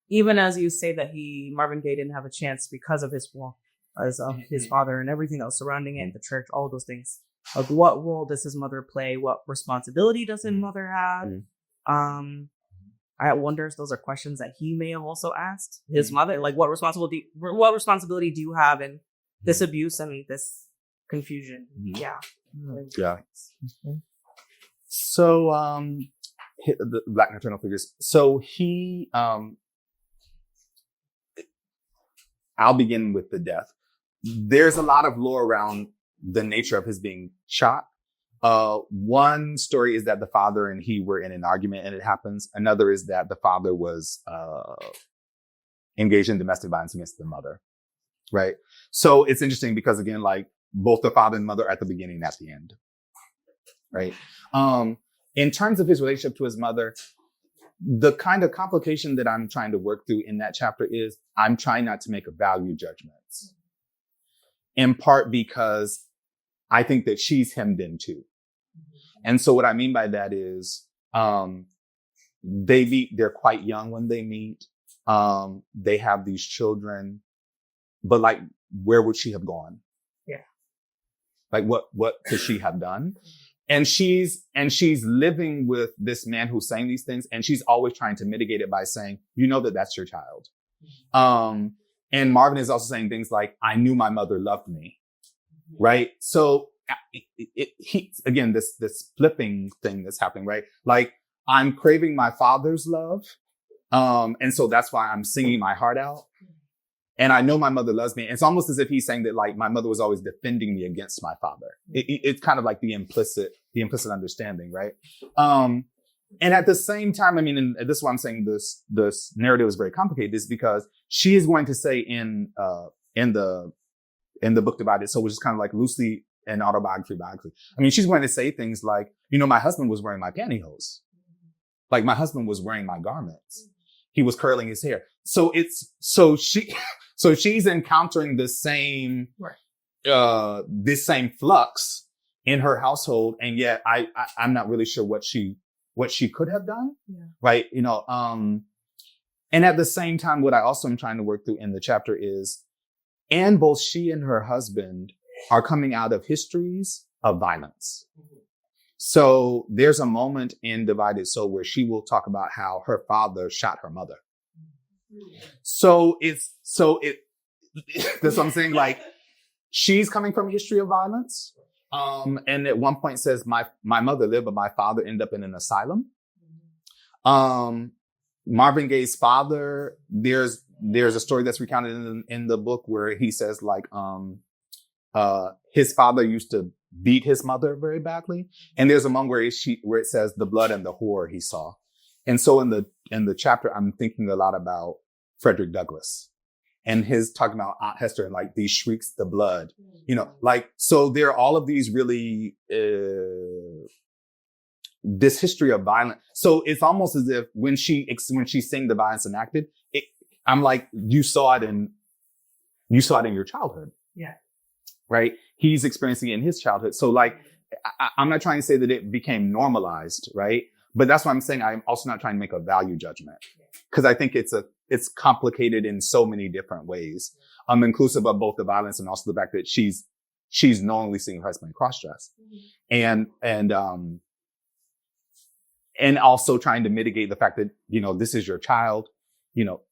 even as you say that Marvin Gaye didn't have a chance because of his father and everything else surrounding it, the church, all those things. Like, what role does his mother play? What responsibility does his mother have? I wonder if those are questions that he may have also asked his mother. Like, what responsibility do you have in this abuse? I mean, this confusion. Yeah. So, the Black maternal figures. So I'll begin with the death. There's a lot of lore around the nature of his being shot. One story is that the father and he were in an argument and it happens. Another is that the father was engaged in domestic violence against the mother. Right. So it's interesting because, again, like both the father and mother are at the beginning and at the end. Right. In terms of his relationship to his mother, the kind of complication that I'm trying to work through in that chapter is I'm trying not to make a value judgment. In part because I think that she's hemmed in too. And so what I mean by that is, they're quite young when they meet. They have these children, but like, where would she have gone? Yeah. Like what could she have done? And she's living with this man who's saying these things, and she's always trying to mitigate it by saying, you know, that's your child. And Marvin is also saying things like, I knew my mother loved me. Right. So again, this flipping thing that's happening, right? Like, I'm craving my father's love. And so that's why I'm singing my heart out. And I know my mother loves me. It's almost as if he's saying that, like, my mother was always defending me against my father. It's kind of like the implicit understanding, right? And at the same time, I mean, and this is why I'm saying this narrative is very complicated, is because she is going to say in the book Divided, so which is kind of like loosely an autobiography. I mean, she's going to say things like, you know, my husband was wearing my pantyhose. Like, my husband was wearing my garments. He was curling his hair. So she's encountering this same flux in her household. And yet I'm not really sure what she could have done. Yeah. Right. You know, and at the same time, what I also am trying to work through in the chapter is, and both she and her husband are coming out of histories of violence. So there's a moment in Divided Soul where she will talk about how her father shot her mother. So that's what I'm saying. Like, she's coming from a history of violence. And at one point says, my mother lived, but my father ended up in an asylum. Marvin Gaye's father, there's a story that's recounted in the book where he says, like, his father used to beat his mother very badly. And there's a moment where it says the blood and the horror he saw. And so in the chapter, I'm thinking a lot about Frederick Douglass and his talking about Aunt Hester and like these shrieks, the blood, you know, like, so there are all of these really, this history of violence. So it's almost as if when she's saying the violence enacted, I'm like, you saw it in your childhood. Yeah. Right. He's experiencing it in his childhood. So like, I'm not trying to say that it became normalized. Right. But that's why I'm saying I'm also not trying to make a value judgment, because I think it's complicated in so many different ways, inclusive of both the violence and also the fact that she's knowingly seeing her husband cross-dress, and also trying to mitigate the fact that, you know, this is your child, you know,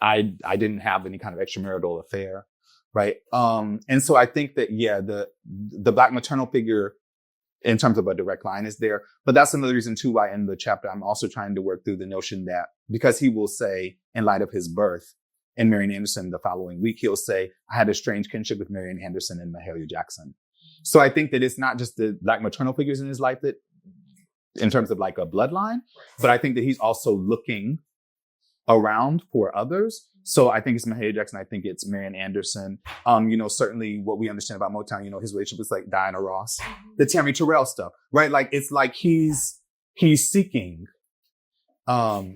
I didn't have any kind of extramarital affair, right? And so I think that, yeah, the Black maternal figure in terms of a direct line is there. But that's another reason too why in the chapter I'm also trying to work through the notion that, because he will say, in light of his birth in Marian Anderson the following week, he'll say, I had a strange kinship with Marian Anderson and Mahalia Jackson. So I think that it's not just the Black maternal figures in his life that, in terms of like a bloodline, but I think that he's also looking around for others. So I think it's Mahalia Jackson. I think it's Marian Anderson. Certainly what we understand about Motown, his relationship with like Diana Ross, the Tammy Terrell stuff, right? Like, it's like he's seeking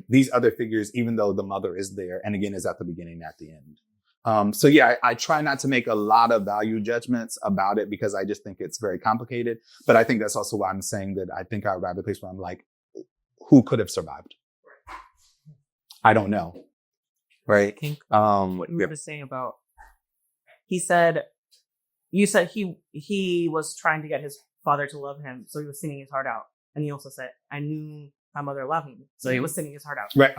these other figures, even though the mother is there. And again, is at the beginning, at the end. So yeah, I try not to make a lot of value judgments about it because I just think it's very complicated. But I think that's also why I'm saying that I think I arrived at a place where I'm like, who could have survived? I don't know. Right. I think what you were just saying about, you said he was trying to get his father to love him, so he was singing his heart out. And he also said, I knew my mother loved me, so he was singing his heart out. Right.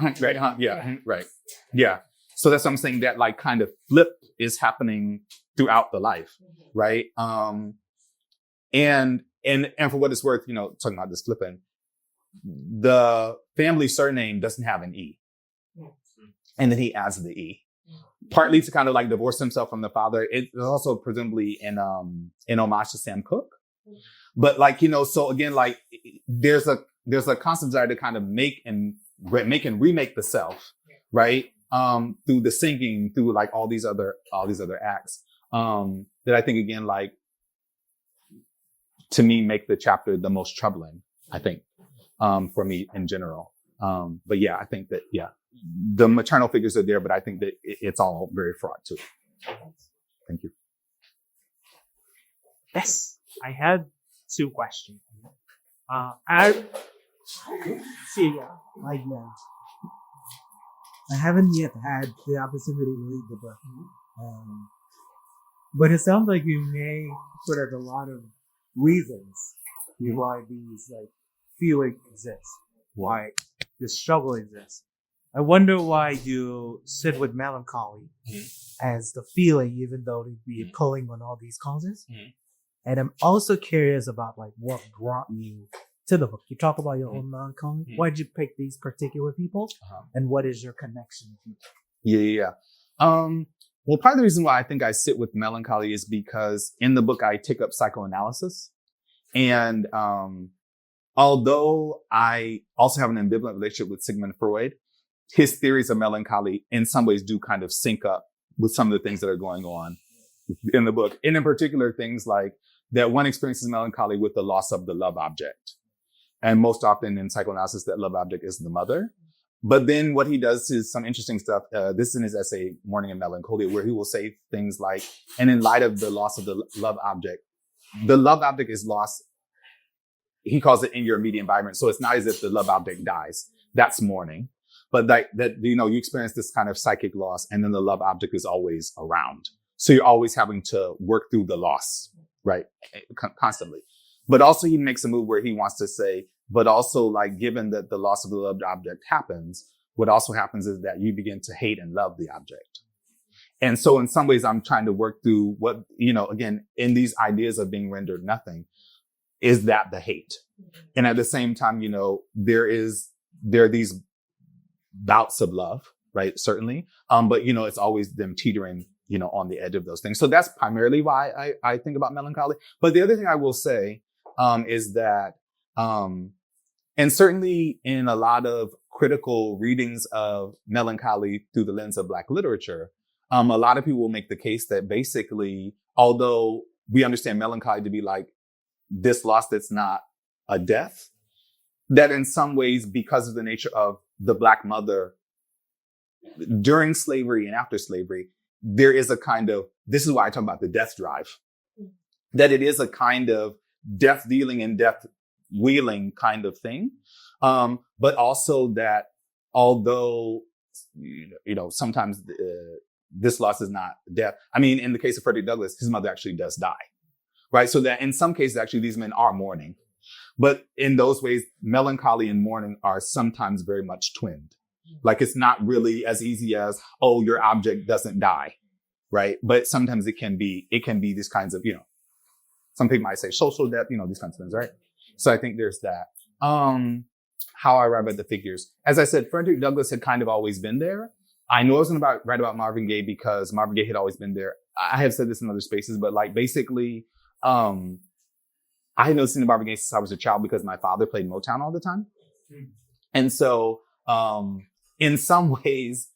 Yeah. Right. Yeah. So that's what I'm saying, that like kind of flip is happening throughout the life. Right. And for what it's worth, talking about this flipping, the family surname doesn't have an E. And then he adds the E, partly to kind of like divorce himself from the father. It was also presumably in homage to Sam Cooke. But like, so again, like there's a constant desire to kind of make and remake the self, right? Through the singing, through like all these other acts, that I think again, like to me, make the chapter the most troubling, I think, for me in general. But yeah, I think that, yeah, the maternal figures are there, but I think that it's all very fraught too. Thank you. Yes, I had 2 questions. I haven't yet had the opportunity to read the book, but it sounds like you may put out a lot of reasons why these like feelings exist, why this struggle exists. I wonder why you sit with melancholy as the feeling, even though you'd be pulling on all these causes. And I'm also curious about like what brought you to the book. You talk about your own melancholy. Why did you pick these particular people? And what is your connection to them? Yeah. Well, part of the reason why I think I sit with melancholy is because in the book, I take up psychoanalysis. And although I also have an ambivalent relationship with Sigmund Freud, his theories of melancholy in some ways do kind of sync up with some of the things that are going on in the book. And in particular, things like that one experiences melancholy with the loss of the love object. And most often in psychoanalysis, that love object is the mother. But then what he does is some interesting stuff. This is in his essay, Mourning and Melancholy, where he will say things like, and in light of the loss of the love object is lost. He calls it in your immediate environment. So it's not as if the love object dies. That's mourning. But you experience this kind of psychic loss, and then the love object is always around. So you're always having to work through the loss, right? Constantly. But also he makes a move where he wants to say, but also like, given that the loss of the loved object happens, what also happens is that you begin to hate and love the object. And so in some ways, I'm trying to work through what, again, in these ideas of being rendered nothing, is that the hate? And at the same time, there are these bouts of love, right? Certainly. But, it's always them teetering, on the edge of those things. So that's primarily why I think about melancholy. But the other thing I will say, is that, and certainly in a lot of critical readings of melancholy through the lens of Black literature, a lot of people will make the case that basically, although we understand melancholy to be like this loss that's not a death, that in some ways, because of the nature of the Black mother during slavery and after slavery, there is a kind of, this is why I talk about the death drive, that it is a kind of death dealing and death wheeling kind of thing. But also that although, sometimes this loss is not death. I mean, in the case of Frederick Douglass, his mother actually does die, right? So that in some cases, actually, these men are mourning. But in those ways, melancholy and mourning are sometimes very much twinned. Like it's not really as easy as, oh, your object doesn't die, right? But sometimes it can be these kinds of, some people might say social death, these kinds of things, right? So I think there's that. How I write about the figures. As I said, Frederick Douglass had kind of always been there. I know I was going to write about Marvin Gaye because Marvin Gaye had always been there. I have said this in other spaces, but like basically, I had noticed in Marvin Gaye since I was a child because my father played Motown all the time. And so, in some ways,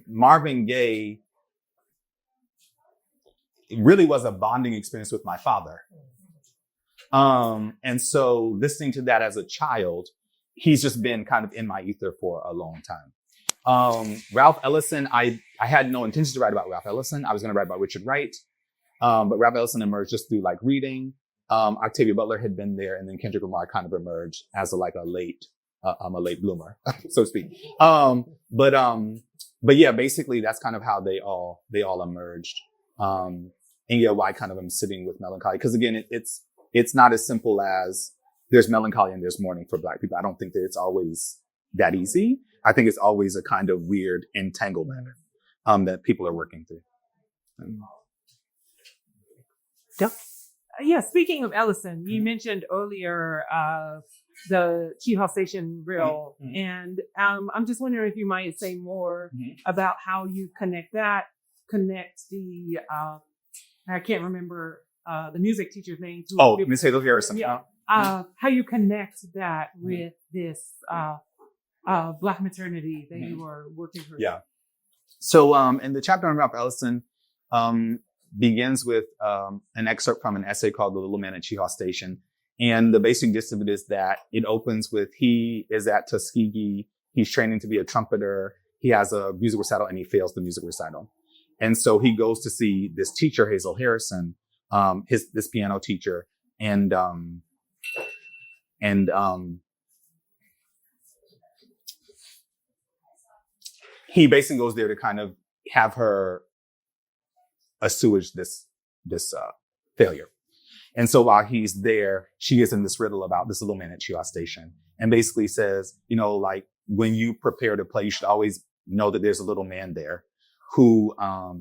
Marvin Gaye really was a bonding experience with my father. And so listening to that as a child, he's just been kind of in my ether for a long time. Ralph Ellison, I had no intention to write about Ralph Ellison. I was going to write about Richard Wright. But Ralph Ellison emerged just through like reading. Octavia Butler had been there, and then Kendrick Lamar kind of emerged as a late bloomer, so to speak. But yeah, basically that's kind of how they all emerged. And yeah, why kind of I'm sitting with Melancholy. Cause again, it's not as simple as there's melancholy and there's mourning for Black people. I don't think that it's always that easy. I think it's always a kind of weird entanglement, that people are working through. Yeah, speaking of Ellison, you mentioned earlier the Key Station reel, and I'm just wondering if you might say more about how you connect the I can't remember the music teacher's name. Miss Hazel Harrison. Yeah, how you connect that with this Black maternity that you are working through. Yeah. So in the chapter on Ralph Ellison, begins with an excerpt from an essay called The Little Man at Cheehaw Station. And the basic gist of it is that it opens with he is at Tuskegee. He's training to be a trumpeter. He has a music recital and he fails the music recital. And so he goes to see this teacher, Hazel Harrison, this piano teacher. And he basically goes there to kind of have her assuage this failure. And so while he's there, she gives him this riddle about this little man at Cheehaw Station and basically says, like when you prepare to play, you should always know that there's a little man there who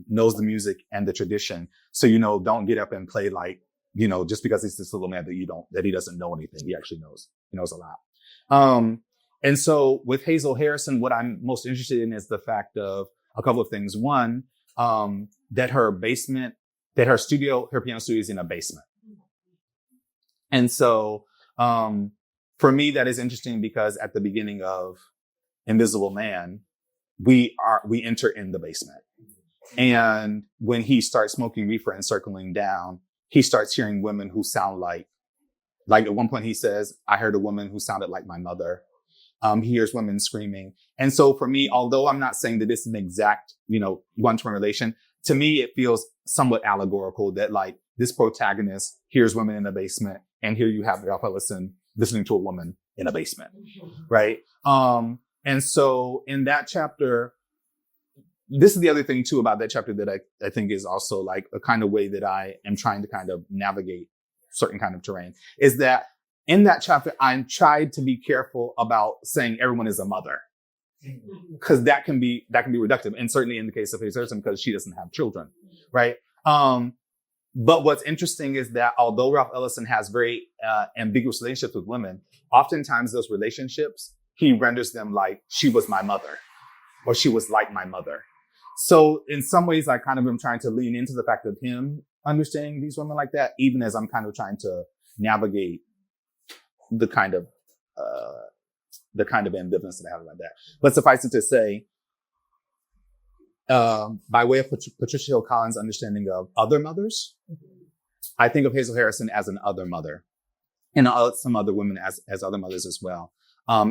knows the music and the tradition. So, don't get up and play like, just because he's this little man that he doesn't know anything. He actually knows. He knows a lot. And so with Hazel Harrison, what I'm most interested in is the fact of a couple of things. One, that her piano studio is in a basement. And so, for me, that is interesting because at the beginning of Invisible Man, we enter in the basement. And when he starts smoking reefer and circling down, he starts hearing women who sound like at one point he says, I heard a woman who sounded like my mother. He hears women screaming. And so for me, although I'm not saying that it's an exact, one-to-one relation, to me, it feels somewhat allegorical that like this protagonist hears women in the basement and here you have Ralph Ellison listening to a woman in a basement. Right. And so in that chapter, this is the other thing too about that chapter that I think is also like a kind of way that I am trying to kind of navigate certain kind of terrain is that in that chapter, I tried to be careful about saying everyone is a mother. Because that can be reductive, and certainly in the case of Hazel Harrison, because she doesn't have children, right? But what's interesting is that although Ralph Ellison has very ambiguous relationships with women, oftentimes those relationships he renders them like she was my mother, or she was like my mother. So in some ways, I kind of am trying to lean into the fact of him understanding these women like that, even as I'm kind of trying to navigate the kind of ambivalence that I have about that. But suffice it to say, by way of Patricia Hill Collins' understanding of other mothers, I think of Hazel Harrison as an other mother, and some other women as other mothers as well.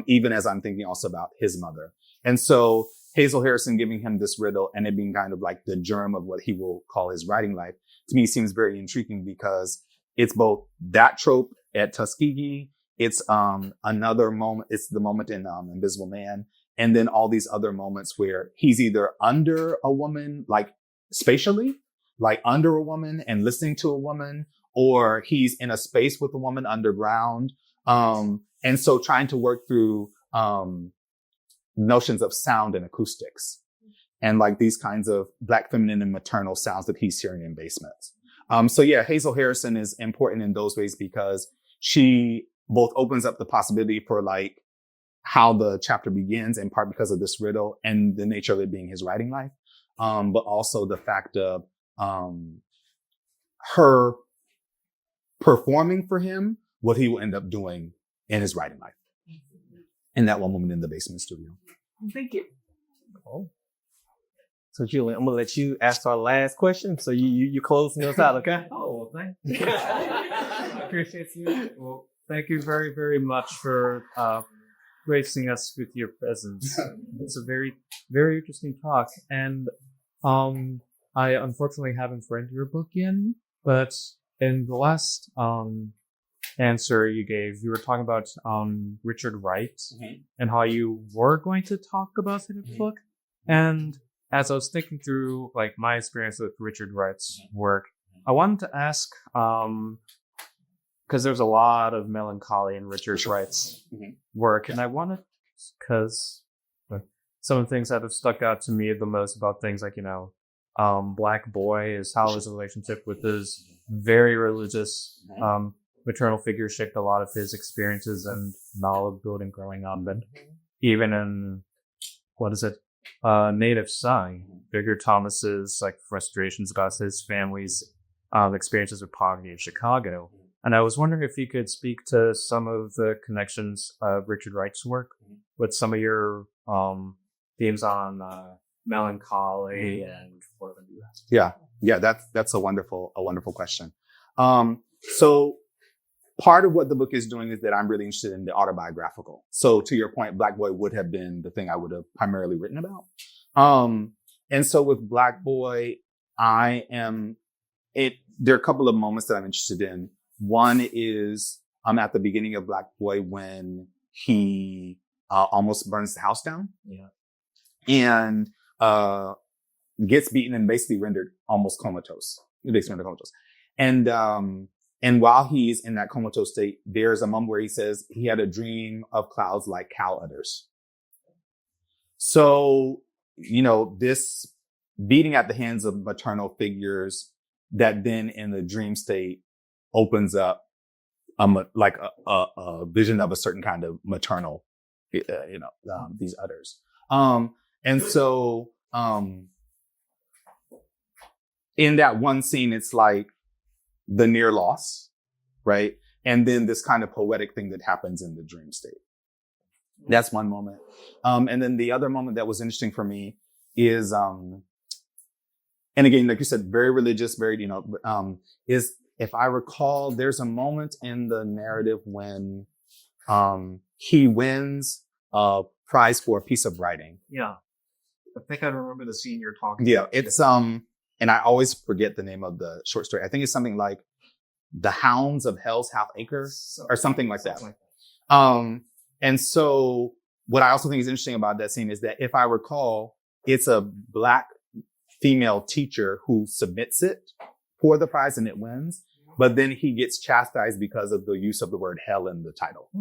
Even as I'm thinking also about his mother. And so Hazel Harrison giving him this riddle and it being kind of like the germ of what he will call his writing life, to me seems very intriguing because it's both that trope at Tuskegee. It's another moment. It's the moment in Invisible Man. And then all these other moments where he's either under a woman, like spatially, like under a woman and listening to a woman, or he's in a space with a woman underground. And so trying to work through notions of sound and acoustics, and like these kinds of Black feminine and maternal sounds that he's hearing in basements. So yeah, Hazel Harrison is important in those ways because she both opens up the possibility for like how the chapter begins, in part because of this riddle and the nature of it being his writing life, but also the fact of her performing for him what he will end up doing in his writing life. In that one moment in the basement studio. Thank you. Oh. So Julie, I'm gonna let you ask our last question. So you closing us out, okay? Oh, well, thank you. Appreciate you. Well, thank you very, very much for gracing us with your presence. It's a very, very interesting talk. And I unfortunately haven't read your book yet, but in the last answer you gave, you were talking about Richard Wright and how you were going to talk about his book. And as I was thinking through like my experience with Richard Wright's work, I wanted to ask, because there's a lot of melancholy in Richard Wright's work, and I wanted, because some of the things that have stuck out to me the most about things like, Black Boy is how his relationship with his very religious maternal figure shaped a lot of his experiences and knowledge building growing up. And even in, Native Son, Bigger Thomas's like frustrations about his family's experiences with poverty in Chicago. And I was wondering if you could speak to some of the connections of Richard Wright's work with some of your themes on melancholy and Portland, US. Yeah, that's a wonderful question. So part of what the book is doing is that I'm really interested in the autobiographical. So to your point, Black Boy would have been the thing I would have primarily written about. And so with Black Boy, there are a couple of moments that I'm interested in. One is at the beginning of Black Boy when he almost burns the house down. Yeah. And gets beaten and basically rendered almost comatose. And while he's in that comatose state, there's a moment where he says he had a dream of clouds like cow udders. So, this beating at the hands of maternal figures that then in the dream state opens up a vision of a certain kind of maternal, these udders. And so, in that one scene, it's like the near loss, right? And then this kind of poetic thing that happens in the dream state. That's one moment. And then the other moment that was interesting for me is, and again, like you said, very religious, very, is, if I recall, there's a moment in the narrative when he wins a prize for a piece of writing. Yeah. I think I remember the scene you're talking about. Yeah, it's, and I always forget the name of the short story. I think it's something like The Hounds of Hell's Half Acre or something like that. And so what I also think is interesting about that scene is that if I recall, it's a Black female teacher who submits it for the prize and it wins, but then he gets chastised because of the use of the word hell in the title.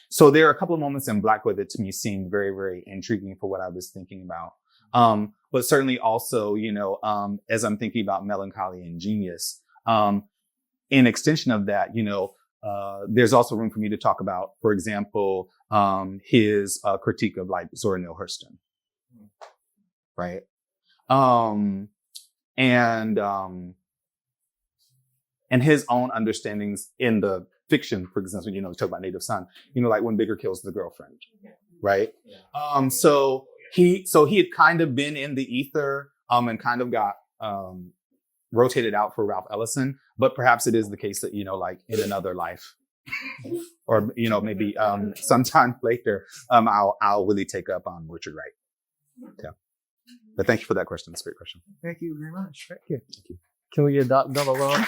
So there are a couple of moments in Black Boy that to me seem very, very intriguing for what I was thinking about. But certainly also, as I'm thinking about melancholy and genius, in extension of that, there's also room for me to talk about, for example, his critique of like Zora Neale Hurston, right? And his own understandings in the fiction, for example, talk about Native Son, like when Bigger kills the girlfriend, right? So he had kind of been in the ether, and kind of got, rotated out for Ralph Ellison, but perhaps it is the case that, like in another life or, maybe, sometime later, I'll really take up on Richard Wright. Yeah. But thank you for that question. It's a great question. Thank you very much. Thank you. Can we get double round?